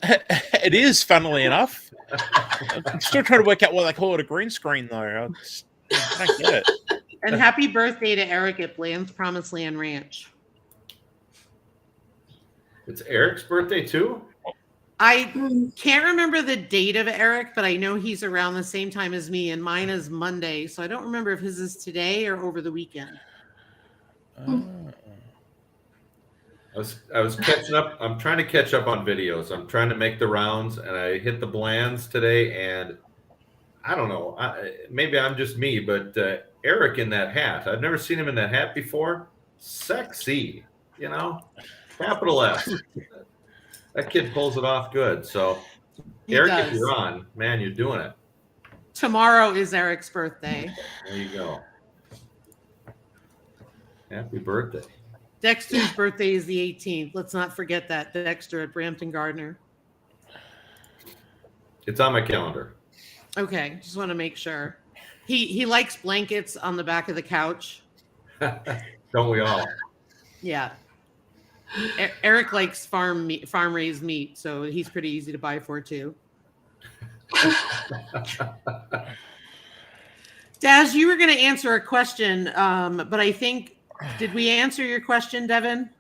It is, funnily enough. I'm still trying to work out why they call it a green screen, though. I don't get it. And happy birthday to Eric at Bland's Promised Land Ranch. It's Eric's birthday too? I can't remember the date of Eric, but I know he's around the same time as me, and mine is Monday. So I don't remember if his is today or over the weekend. I was catching up. I'm trying to catch up on videos. I'm trying to make the rounds, and I hit the Blands today, and I don't know. Maybe I'm just me, but Eric in that hat. I've never seen him in that hat before. Sexy, you know? Capital S. That kid pulls it off good. So, He Eric, does. if you're on, man, you're doing it. Tomorrow is Eric's birthday. There you go. Happy birthday. Dexter's birthday is the 18th. Let's not forget that. Dexter at Brampton Gardner. It's on my calendar. Okay, just want to make sure. He likes blankets on the back of the couch. Don't we all? Yeah. Eric likes farm raised meat, so he's pretty easy to buy for too. Daz, you were going to answer a question, but I think, did we answer your question, Devin?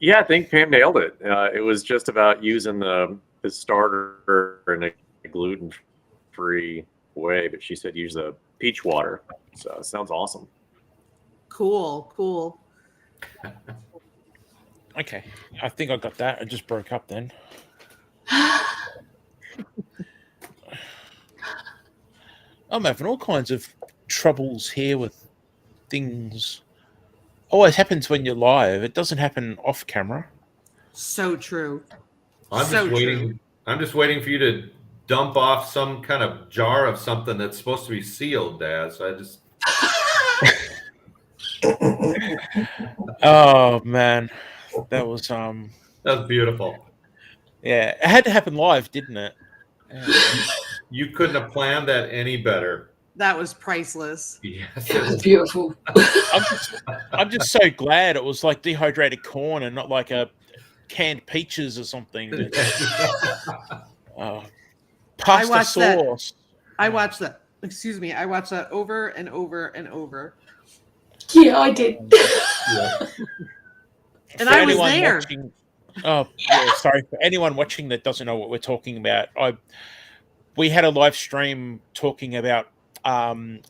Yeah, I think Pam nailed it. It was just about using the starter in a gluten-free way, but she said use the peach water. So it sounds awesome. Cool. Okay, I think I got that. I just broke up then. I'm having all kinds of troubles here with things. Always happens when you're live. It doesn't happen off camera. So true. I'm So just waiting. true. I'm just waiting for you to dump off some kind of jar of something that's supposed to be sealed, Daz. I just. Oh man, that was That's beautiful. yeah. It had to happen live, didn't it? You couldn't have planned that any better. That was priceless. Yes. It was beautiful. I'm just so glad it was like dehydrated corn and not like a canned peaches or something. Pasta watched that. sauce. I watched that. Excuse me. I watched that over and over and over. Yeah, I did. Yeah. And For I was anyone there. watching- oh, yeah, sorry. For anyone watching that doesn't know what we're talking about, we had a live stream talking about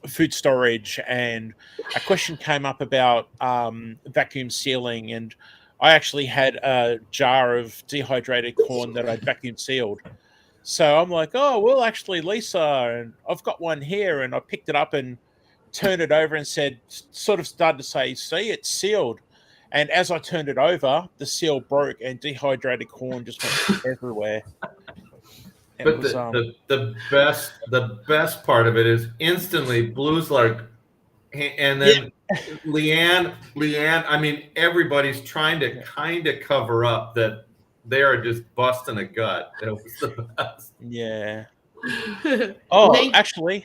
food storage, and a question came up about vacuum sealing, and I actually had a jar of dehydrated corn that I'd vacuum sealed. So I'm like, oh, well, actually, Lisa, and I've got one here, and I picked it up and turned it over and said, sort of started to say, see, it's sealed. And as I turned it over, the seal broke and dehydrated corn just went everywhere. It But was, the best part of it is instantly Blue's like, and then Leanne. I mean, everybody's trying to kind of cover up that they are just busting a gut. It was the best. yeah. Oh, Thank- actually,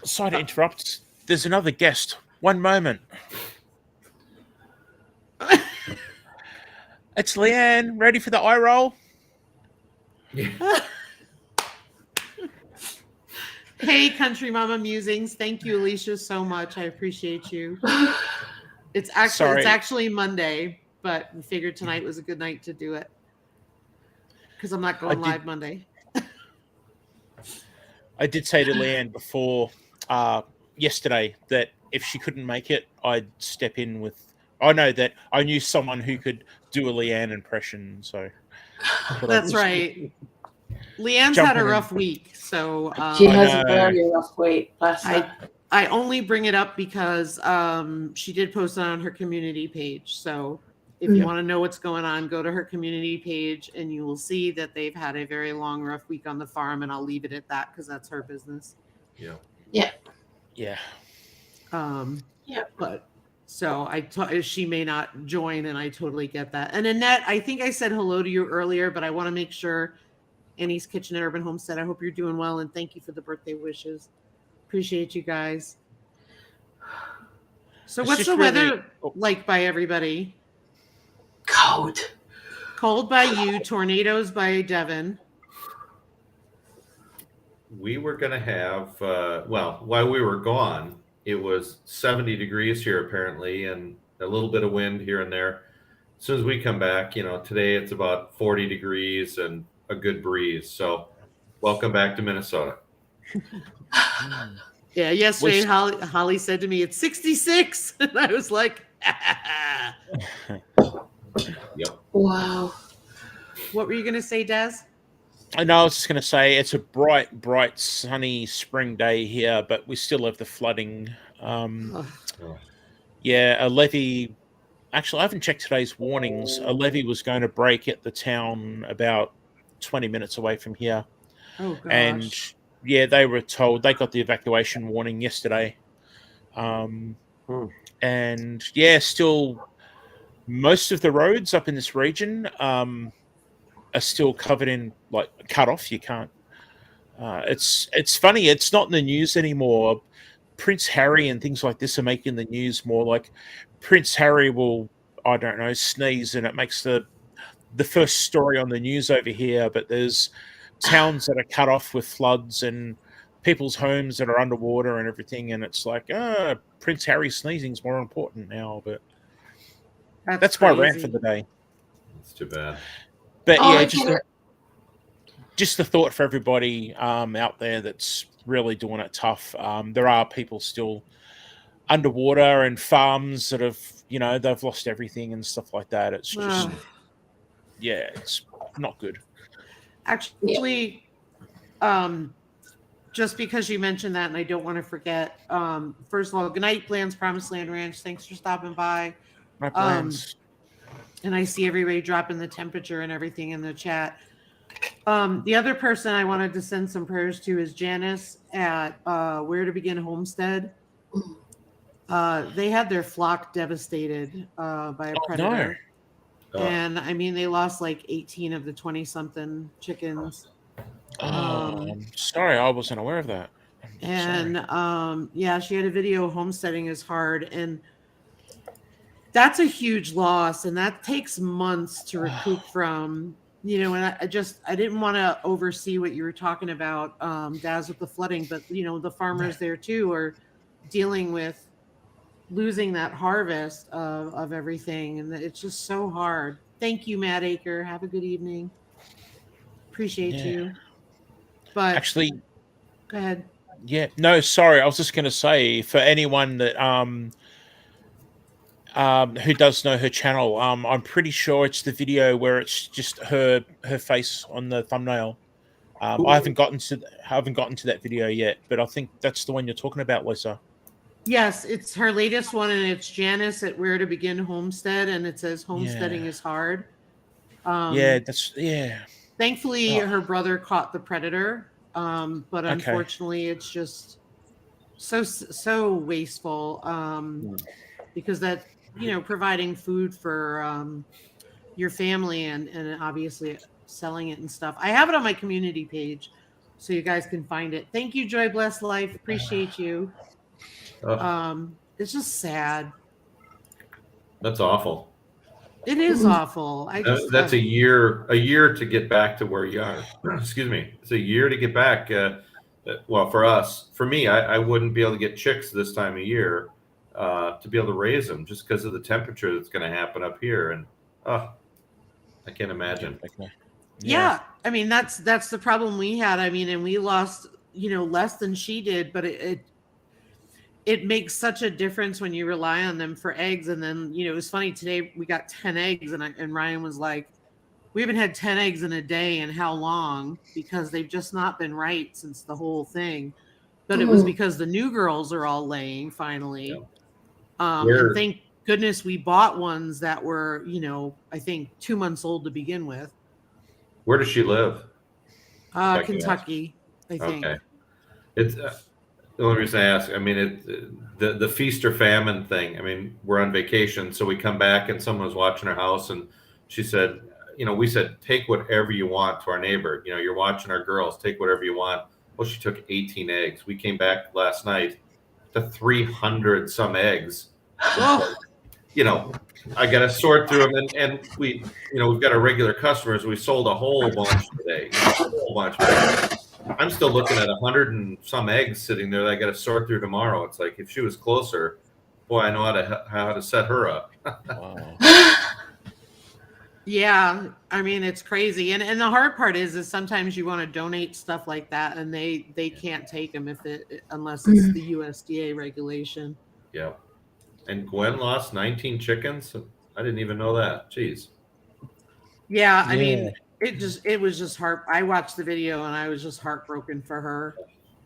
sorry to interrupt. There's another guest. One moment. It's Leanne. Ready for the eye roll? Hey, Country Mama Musings. Thank you, Alicia, so much. I appreciate you. It's Sorry. actually Monday, but we figured tonight was a good night to do it because I'm not going I did- live Monday. I did say to Leanne before yesterday that if she couldn't make it, I'd step in with. I know that I knew someone who could do a Leanne impression, so That's right. Leanne's Jump had a in. rough week, so She I has know. a very rough week. Bless her. I only bring it up because she did post it on her community page. So if you Yeah. want to know what's going on, go to her community page and you will see that they've had a very long, rough week on the farm. And I'll leave it at that because that's her business. Yeah. yeah. But So she may not join, and I totally get that. And Annette, I think I said hello to you earlier, but I want to make sure. Annie's Kitchen and Urban Homestead, I hope you're doing well, and thank you for the birthday wishes. Appreciate you guys. So what's the weather like by everybody? Cold. Cold by you, tornadoes by Devin. We were going to have, while we were gone, it was 70 degrees here apparently, and a little bit of wind here and there. As soon as we come back, today it's about 40 degrees and a good breeze. So welcome back to Minnesota. Yeah, yesterday Holly said to me, it's 66. And I was like, Yep. Wow. What were you going to say, Des? I know, I was just going to say it's a bright, sunny spring day here, but we still have the flooding. Yeah, a levee. Actually, I haven't checked today's warnings. A levee was going to break at the town about 20 minutes away from here. Oh, gosh. And yeah, they were told they got the evacuation warning yesterday. And yeah, still most of the roads up in this region are still covered in cut off. You can't. It's funny. It's not in the news anymore. Prince Harry and things like this are making the news more. Like Prince Harry will, I don't know, sneeze and it makes the first story on the news over here. But there's towns that are cut off with floods and people's homes that are underwater and everything. And it's like, Prince Harry sneezing is more important now. But that's my rant for the day. That's too bad. But yeah, just the thought for everybody out there that's really doing it tough. There are people still underwater and farms that have, they've lost everything and stuff like that. It's just, it's not good. Actually, just because you mentioned that, and I don't want to forget, first of all, good night, Bland's Promised Land Ranch. Thanks for stopping by. My plans. And I see everybody dropping the temperature and everything in the chat. The other person I wanted to send some prayers to is Janice at Where to Begin Homestead. They had their flock devastated by a predator. No. And I mean, they lost like 18 of the 20-something chickens. I'm sorry, I wasn't aware of that. And she had a video. Homesteading is hard, and that's a huge loss, and that takes months to recoup from. And I didn't want to oversee what you were talking about, Daz, with the flooding, but the farmers there too are dealing with losing that harvest of everything, and it's just so hard. Thank you, Matt Aker. Have a good evening. Appreciate you. But actually, go ahead. Yeah, no, sorry. I was just going to say, for anyone that who does know her channel, I'm pretty sure it's the video where it's just her face on the thumbnail. I haven't gotten to that video yet, but I think that's the one you're talking about, Lisa. Yes, it's her latest one, and it's Janice at Where to Begin Homestead, and it says homesteading is hard. Thankfully, her brother caught the predator, but unfortunately, it's just so wasteful because that providing food for your family and obviously selling it and stuff. I have it on my community page, so you guys can find it. Thank you, Joy Bless Life. Appreciate you. It's just sad. That's awful. It is awful. That's a year to get back to where you are. Excuse me. It's a year to get back. Well, for me, I wouldn't be able to get chicks this time of year to be able to raise them just because of the temperature that's going to happen up here. And I can't imagine. Yeah. I mean, that's the problem we had. I mean, and we lost, less than she did, but it makes such a difference when you rely on them for eggs. And then, it was funny today, we got 10 eggs and Ryan was like, we haven't had 10 eggs in a day in how long? Because they've just not been right since the whole thing. But it was because the new girls are all laying finally. Yeah. And thank goodness we bought ones that were, I think 2 months old to begin with. Where does she live? Kentucky, I think. Okay. It's The only reason I ask, I mean, the feast or famine thing. I mean, we're on vacation, so we come back and someone was watching our house, and she said, we said, take whatever you want to our neighbor. You're watching our girls, take whatever you want. Well, she took 18 eggs. We came back last night to 300 some eggs. Oh, I got to sort through them, and we, we've got our regular customers. We sold a whole bunch today, a whole bunch. I'm still looking at 100 and some eggs sitting there that I got to sort through tomorrow. It's like if she was closer, boy, I know how to set her up. Wow. yeah. I mean, it's crazy. And the hard part is sometimes you want to donate stuff like that, and they can't take them unless it's the USDA regulation. Yeah. And Gwen lost 19 chickens. I didn't even know that. Jeez. Yeah. I mean, it was just I watched the video and I was just heartbroken for her.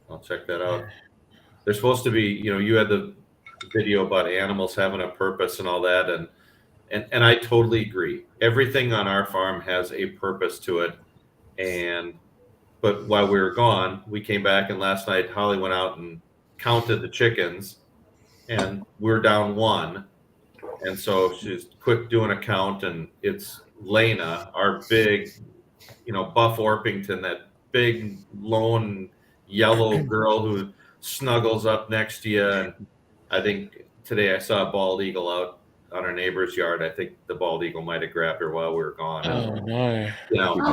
I'll check that out. There's supposed to be, you had the video about animals having a purpose and all that. And I totally agree. Everything on our farm has a purpose to it. But while we were gone, we came back, and last night Holly went out and counted the chickens, and we're down one. And so she's quick doing a count, and it's Lena, our big, Buff Orpington, that big lone yellow girl who snuggles up next to you. And I think today I saw a bald eagle out on our neighbor's yard. I think the bald eagle might have grabbed her while we were gone. Oh no!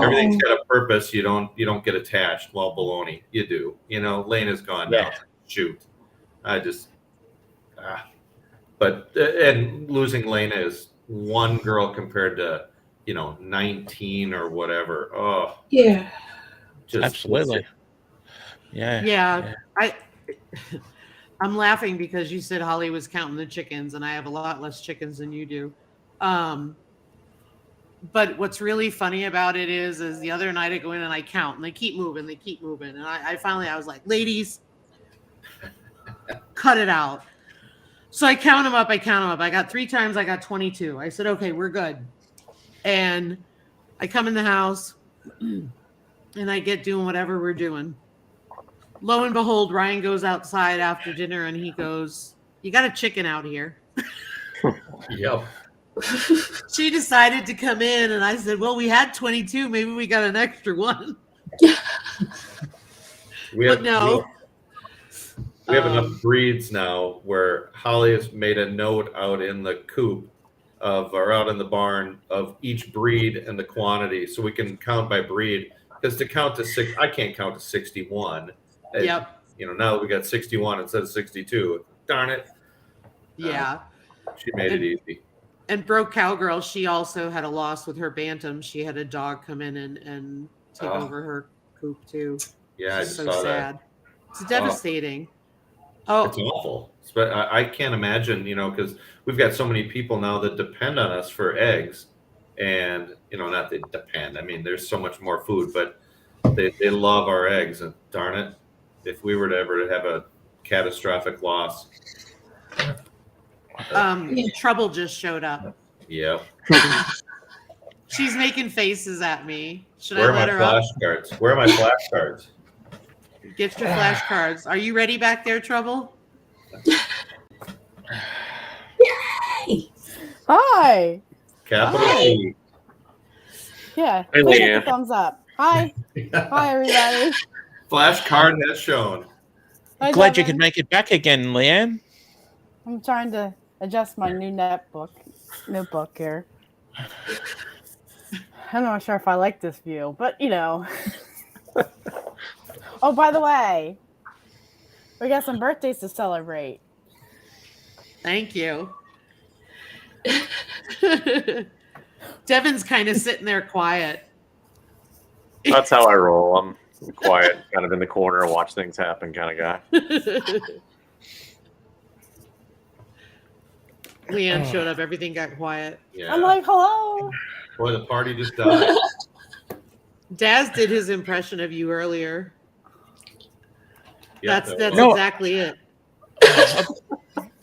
Everything's got a purpose. You don't get attached. Well, baloney, you do. Lena's gone now. Shoot, I just. But and losing Lena is one girl compared to 19 or whatever. Oh Yeah. Absolutely. Yeah. I'm laughing because you said Holly was counting the chickens, and I have a lot less chickens than you do. But what's really funny about it is the other night I go in and I count, and they keep moving. And I finally was like, ladies, cut it out. So I count them up. I got 3 times. I got 22. I said, okay, we're good. And I come in the house and I get doing whatever we're doing. Lo and behold, Ryan goes outside after dinner and he goes, you got a chicken out here. Yep. She decided to come in, and I said, well, we had 22. Maybe we got an extra one. We have No. enough breeds now where Holly has made a note out in the coop or out in the barn of each breed and the quantity, so we can count by breed. Because to count to 6, I can't count to 61. Yep. Now that we got 61 instead of 62. Darn it. Yeah. She made it easy. And Broke Cowgirl, she also had a loss with her bantam. She had a dog come in and take over her coop too. Yeah, I It's just so saw sad. that. It's devastating. Oh, It's awful. But I can't imagine, because we've got so many people now that depend on us for eggs. And, not they depend. I mean, there's so much more food, but they love our eggs. And darn it, if we were to ever have a catastrophic loss. Trouble just showed up. Yep. She's making faces at me. Should Where I are let my her up? flashcards? Where are my flashcards? Get your flashcards. Are you ready back there, Trouble? Hi. Capital Hi. T. Yeah. Hey, Please hit Leanne. the thumbs up. Hi. Hi, everybody. Flashcard has shown. Hi, Glad you Devin. could make it back again, Leanne. I'm trying to adjust my new notebook here. I'm not sure if I like this view, but Oh, by the way, we got some birthdays to celebrate. Thank you. Devin's kind of sitting there quiet. That's how I roll. I'm quiet, kind of in the corner, watch things happen kind of guy. Leanne showed up. Everything got quiet. Yeah. I'm like, hello. Boy, the party just died. Daz did his impression of you earlier. Yeah, That's was- No. exactly it. It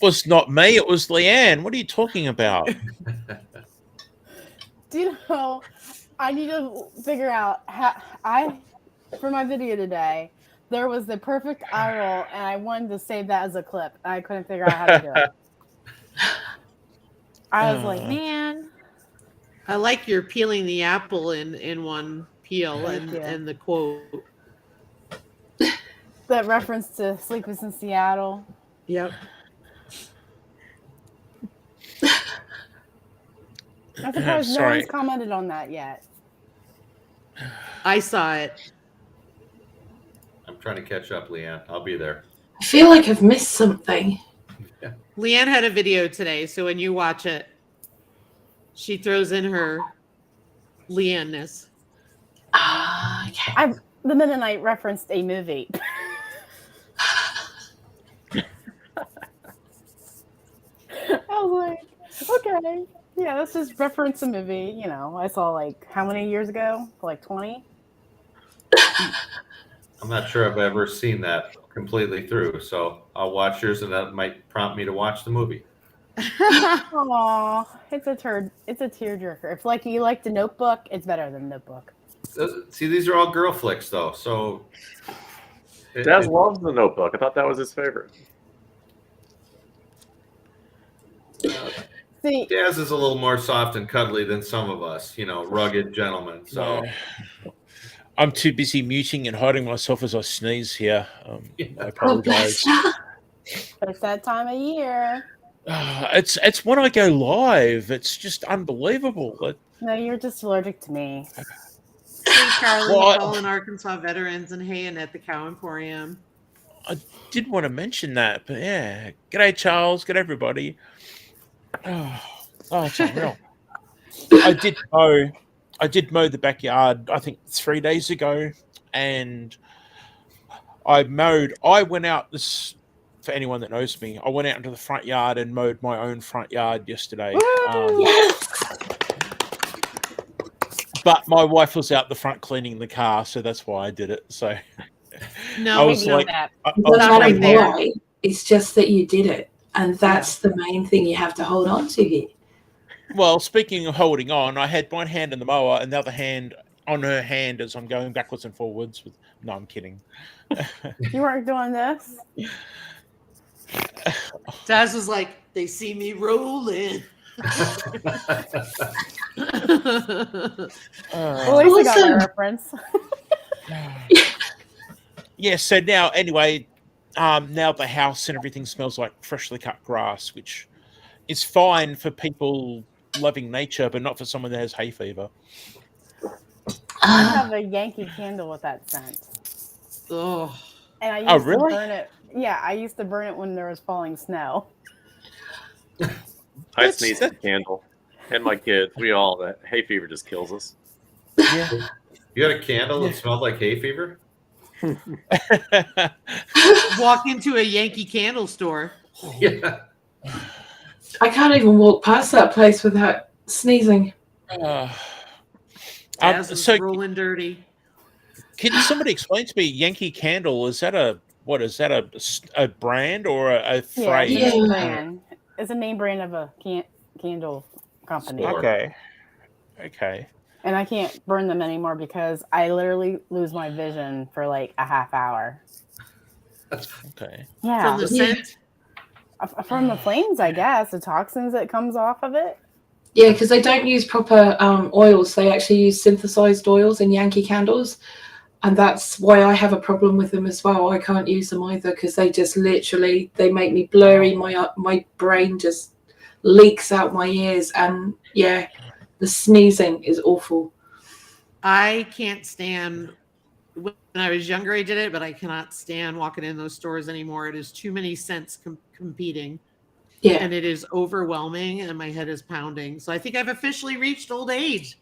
was not me. It was Leanne. What are you talking about? Do you know, I need to figure out for my video today, there was the perfect eye roll, and I wanted to save that as a clip. And I couldn't figure out how to do it. I was like, man. I like your peeling the apple in one peel Thank you. and the quote. That reference to Sleepless in Seattle. Yep. I'm surprised no Sorry. one's commented on that yet. I saw it. I'm trying to catch up, Leanne. I'll be there. I feel like I've missed something. Leanne had a video today, so when you watch it, she throws in her Leanne-ness. Okay. The Mennonite referenced a movie. I was like, okay. Yeah, let's just reference a movie. You know, I saw like how many years ago? Like 20? I'm not sure I've ever seen that completely through, so I'll watch yours, and that might prompt me to watch the movie. Aw, it's a tearjerker. If like you like The Notebook, it's better than Notebook. See, these are all girl flicks, though. So Daz loves The Notebook. I thought that was his favorite. See, Daz is a little more soft and cuddly than some of us, rugged gentlemen. So No. I'm too busy muting and hiding myself as I sneeze here. I Oh, bless apologize. you. it's that time of year. It's when I go live. It's just unbelievable. No, you're just allergic to me. Hey, Charlie, What? Fallen Arkansas veterans, and hey, and at the Cow Emporium. Did want to mention that, but yeah. G'day, Charles. G'day, everybody. Oh, it's unreal. I did mow the backyard, I think 3 days ago, and I went out this, for anyone that knows me, I went out into the front yard and mowed my own front yard yesterday. But my wife was out the front cleaning the car, so that's why I did it. So No, I was know like, that. I No was Stop matter right like, there. why, it's just that you did it. And that's the main thing you have to hold on to here. well, speaking of holding on, I had one hand in the mower and the other hand on her hand as I'm going backwards and forwards. No, I'm kidding. You weren't doing this? Daz was like, they see me rolling. Well, at least I got Awesome. my reference. Yeah, so now, anyway, now the house and everything smells like freshly cut grass, which is fine for people loving nature, but not for someone that has hay fever. I have a Yankee Candle with that scent. Oh, And I Oh, used to really? burn it. Yeah, I used to burn it when there was falling snow. I That's- sneeze at the candle. And my kids, that hay fever just kills us. Yeah. you got a candle that smelled like hay fever? walk into a Yankee Candle store. Yeah. I can't even walk past that place without sneezing. Daz is So rolling dirty. can somebody explain to me, Yankee Candle, is that a brand or a Yeah, phrase? it's a Yeah. name brand. It's a name brand of a candle company. Store. Okay. And I can't burn them anymore because I literally lose my vision for like a half hour. Okay. Yeah. From the Yeah. scent. From the flames, I guess. The toxins that comes off of it. Yeah, because they don't use proper oils. They actually use synthesized oils in Yankee candles. And that's why I have a problem with them as well. I can't use them either because they just literally, they make me blurry. My brain just leaks out my ears. And yeah, the sneezing is awful. I can't stand. When I was younger, I did it, but I cannot stand walking in those stores anymore. It is too many scents competing, Yeah. and it is overwhelming, and my head is pounding. So I think I've officially reached old age.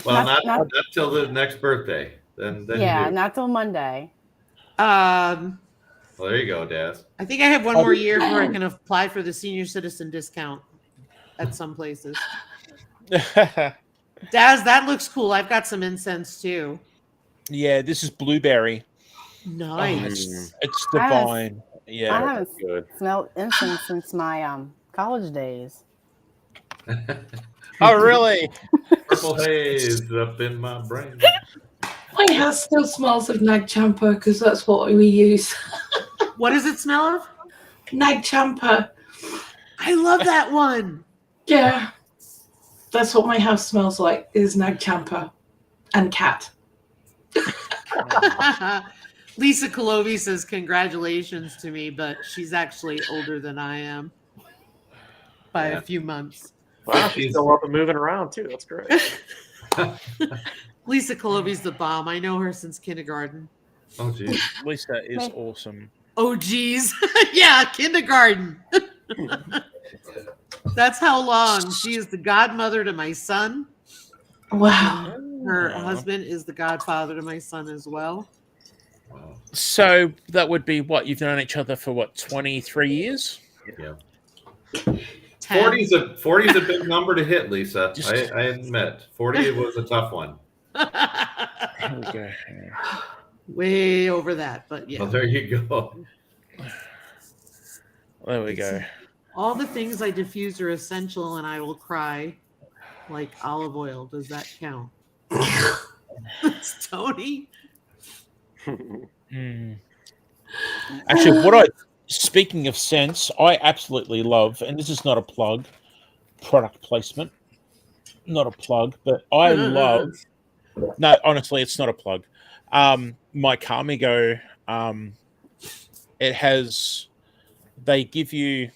Well, Not- not till the next birthday. Then Yeah, you do. not till Monday. Well, Well, there you go, Daz. I think I have one more year before I can apply for the senior citizen discount at some places. Daz, that looks cool. I've got some incense too. Yeah, this is blueberry. Oh, Nice. it's I haven't- divine. I Yeah. haven't Good. smelled incense since my college days. Oh, really? Purple haze up in my brain. My My house still smells of Nag Champa because that's what we use. What does it smell of? Nag Champa. I love that one. Yeah. That's what my house smells like, is Nag Champa and cat. Lisa Colovi says congratulations to me, but she's actually older than I am by a few months. Wow, she's still up and moving around too. That's great. Lisa Colovi's the bomb. I know her since kindergarten. Oh, geez. Lisa is awesome. Oh, geez. Yeah, kindergarten. That's how long. She is the godmother to my son. Wow. Her husband is the godfather to my son as well. Wow. So that would be what you've known each other for 23 years? Yeah. 10. 40's a big number to hit, Lisa. I admit. 40 was a tough one. Here we go. Way over that, but yeah. Well, there you go. There we go. All the things I diffuse are essential and I will cry, like olive oil. Does that count? It's Tony. Actually, speaking of scents, I absolutely love, and this is not a plug, product placement, not a plug, but I love, no, honestly, it's not a plug. My Carmigo, they give you,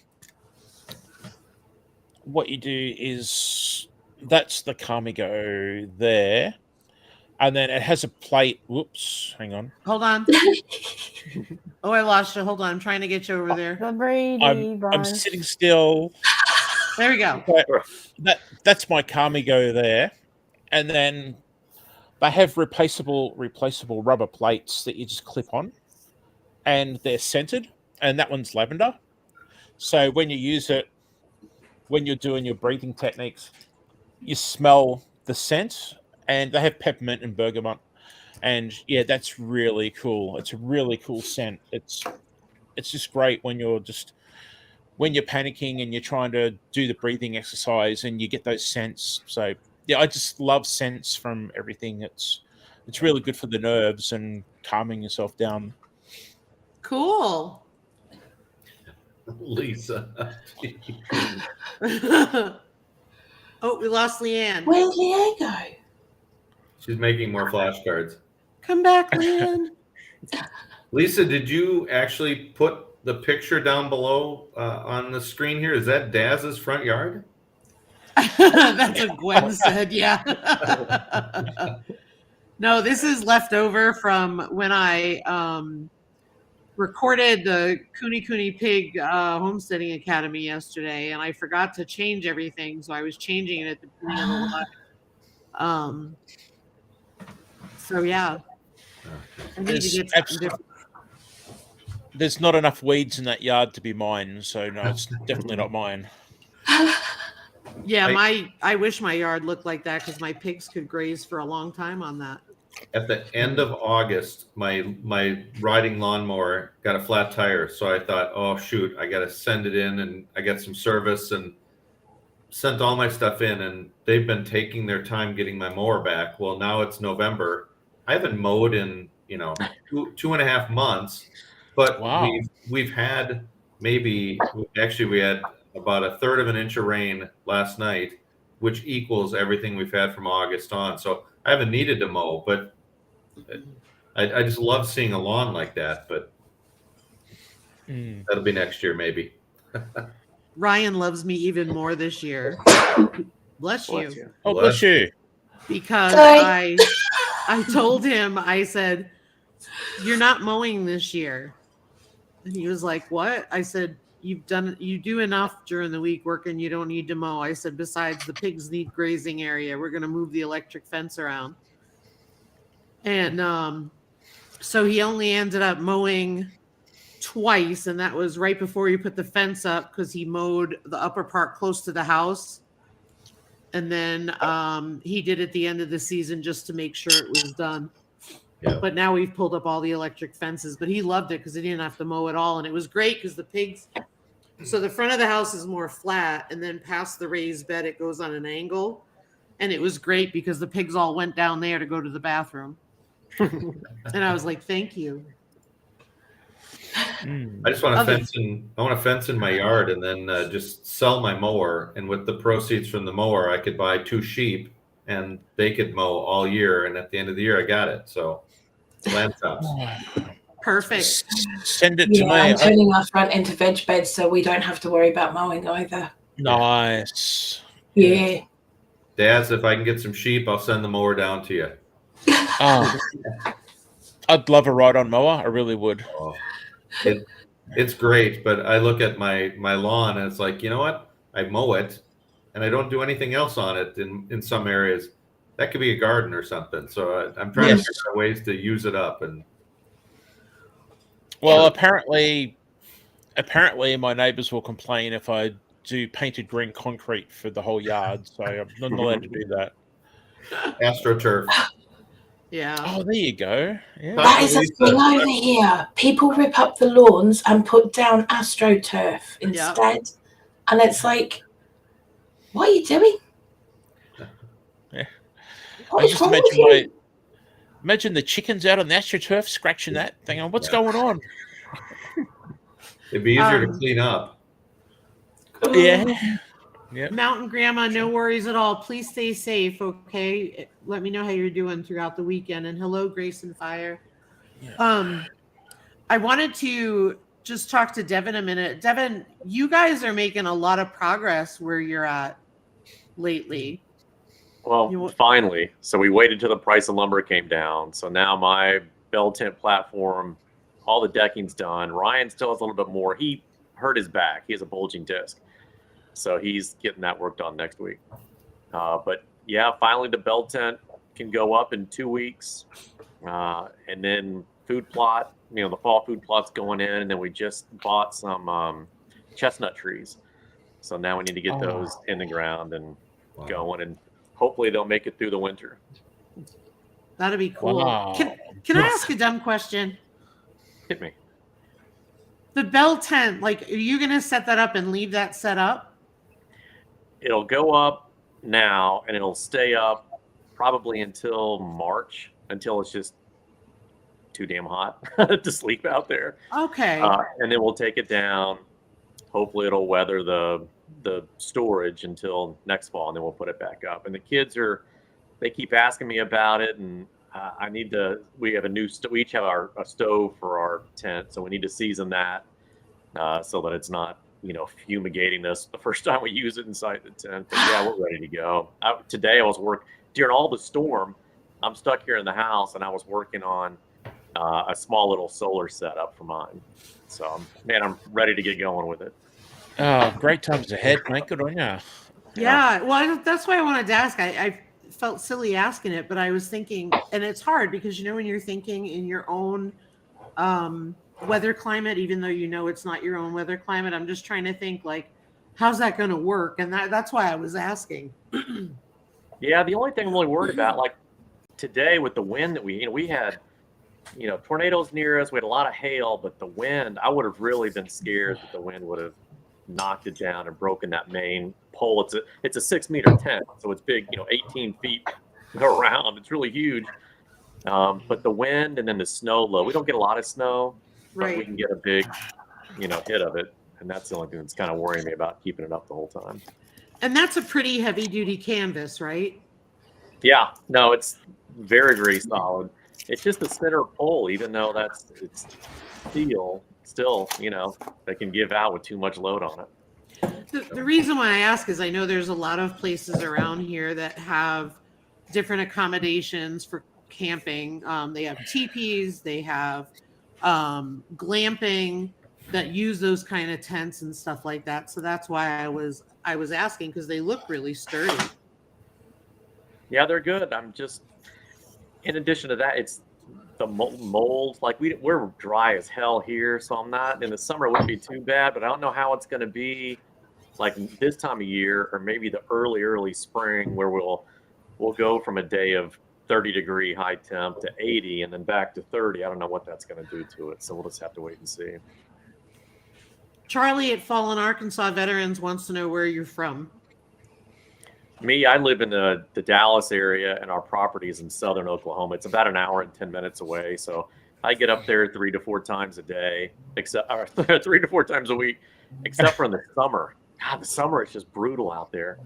what you do is, that's the Carmigo there. And then it has a plate. Whoops, hang on. Hold on. Oh, I lost you. Hold on. I'm trying to get you over there. The Brady I'm Bunch. sitting still. There we go. That's my Carmigo there. And then they have replaceable rubber plates that you just clip on. And they're scented. And that one's lavender. So when you use it, when you're doing your breathing techniques, you smell the scent. And they have peppermint and bergamot, and yeah, that's really cool. It's a really cool scent. It's just great when you're panicking and you're trying to do the breathing exercise and you get those scents. So yeah, I just love scents from everything. It's really good for the nerves and calming yourself down. Cool. Lisa. Oh, we lost Leanne. Where'd Leanne go? She's making more flashcards. Come back, Leanne. Lisa, did you actually put the picture down below on the screen here? Is that Daz's front yard? That's what Gwen said. Yeah. No, this is left over from when I recorded the Cooney Pig Homesteading Academy yesterday, and I forgot to change everything, so I was changing it at the beginning of the live. So yeah, I need to get something different. There's not enough weeds in that yard to be mine, so no, it's definitely not mine. Yeah, I wish my yard looked like that because my pigs could graze for a long time on that. At the end of August, my riding lawnmower got a flat tire, so I thought, oh shoot, I got to send it in, and I got some service and sent all my stuff in, and they've been taking their time getting my mower back. Well, now it's November. I haven't mowed in, 2.5 months, but wow. we've had we had about a third of an inch of rain last night, which equals everything we've had from August on. So I haven't needed to mow, but I just love seeing a lawn like that, but that'll be next year maybe. Ryan loves me even more this year. Bless you. Oh, bless you. Because I told him, I said, you're not mowing this year. And he was like, what? I said, you do enough during the week working, you don't need to mow. I said, besides the pigs need grazing area, we're going to move the electric fence around. And so he only ended up mowing twice, and that was right before he put the fence up because he mowed the upper part close to the house. And then he did at the end of the season just to make sure it was done. Yeah. But now we've pulled up all the electric fences. But he loved it because he didn't have to mow at all. And it was great because the pigs, so the front of the house is more flat. And then past the raised bed, it goes on an angle. And it was great because the pigs all went down there to go to the bathroom. And I was like, thank you. I just want to Other- fence in. I want to fence in my yard and then just sell my mower. And with the proceeds from the mower, I could buy 2 sheep, and they could mow all year. And at the end of the year, I got it. So, lamb chops. Perfect. Send it to Yeah, me. I'm turning our front into veg beds, so we don't have to worry about mowing either. Nice. Yeah. Daz, if I can get some sheep, I'll send the mower down to you. Oh, I'd love a ride-on mower. I really would. Oh, it's great, but I look at my lawn and it's like, you know what? I mow it, and I don't do anything else on it. In some areas, that could be a garden or something. So I'm trying to Yes. figure out ways to use it up. And Well, apparently my neighbours will complain if I do painted green concrete for the whole yard, so I'm not allowed to do that. AstroTurf. Yeah. Oh, there you go. Yeah. That is a thing over here. People rip up the lawns and put down AstroTurf instead. And it's like, what are you doing? Yeah. What I is just wrong with you? imagine the chickens out on the AstroTurf scratching that thing on. What's going on? It'd be easier to clean up. Yeah. Mountain Grandma, no worries at all. Please stay safe, okay? Let me know how you're doing throughout the weekend. And hello, Grace and Fire. Yeah. I wanted to just talk to Devin a minute. Devin, you guys are making a lot of progress where you're at lately. Well, finally. So we waited till the price of lumber came down. So now my bell tent platform, all the decking's done. Ryan still has a little bit more. He hurt his back. He has a bulging disc. So he's getting that worked on next week. But yeah, finally the bell tent can go up in 2 weeks. And then food plot, the fall food plot's going in. And then we just bought some chestnut trees. So now we need to get those in the ground and going. And hopefully they'll make it through the winter. That'd be cool. Wow. Can I ask a dumb question? Hit me. The bell tent, like, are you going to set that up and leave that set up? It'll go up now and it'll stay up probably until March, until it's just too damn hot to sleep out there. Okay. And then we'll take it down. Hopefully it'll weather the storage until next fall, and then we'll put it back up. And the kids they keep asking me about it, and we have we each have a stove for our tent, so we need to season that so that it's not fumigating us the first time we use it inside the tent. But yeah, we're ready to go. Today I was during all the storm. I'm stuck here in the house, and I was working on a small little solar setup for mine. So I'm ready to get going with it. Oh, great times ahead, mate. Good on you. Yeah. Well, that's why I wanted to ask. I felt silly asking it, but I was thinking, and it's hard because when you're thinking in your own weather climate, even though it's not your own weather climate, I'm just trying to think like, how's that going to work? And that's why I was asking. Yeah, the only thing I'm really worried about, like today with the wind that we had, tornadoes near us. We had a lot of hail, but the wind, I would have really been scared that the wind would have knocked it down and broken that main pole. It's a 6-meter tent, so it's big, 18 feet around. It's really huge. But the wind and then the snow low, we don't get a lot of snow, but we can get a big, hit of it. And that's the only thing that's kind of worrying me about keeping it up the whole time. And that's a pretty heavy duty canvas, right? Yeah, no, it's very, very solid. It's just the center pole, even though it's steel, still, they can give out with too much load on it. The reason why I ask is I know there's a lot of places around here that have different accommodations for camping. They have teepees, they have glamping that use those kind of tents and stuff like that. So that's why I was asking, because they look really sturdy. Yeah, they're good. I'm just, in addition to that, it's the mold. Like we're dry as hell here, so I'm not, in the summer it wouldn't be too bad, but I don't know how it's going to be like this time of year, or maybe the early spring, where we'll go from a day of 30-degree high temp to 80 and then back to 30. I don't know what that's going to do to it, so we'll just have to wait and see. Charlie at Fallen Arkansas Veterans wants to know where you're from. me, I live in the Dallas area, and our property is in southern Oklahoma. It's about an hour and 10 minutes away. So I get up there 3 to 4 times a day, except or 3 to 4 times a week, except for in the summer. God, the summer is just brutal out there.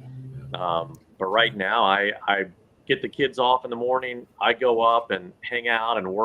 But right now, I get the kids off in the morning. I go up and hang out and work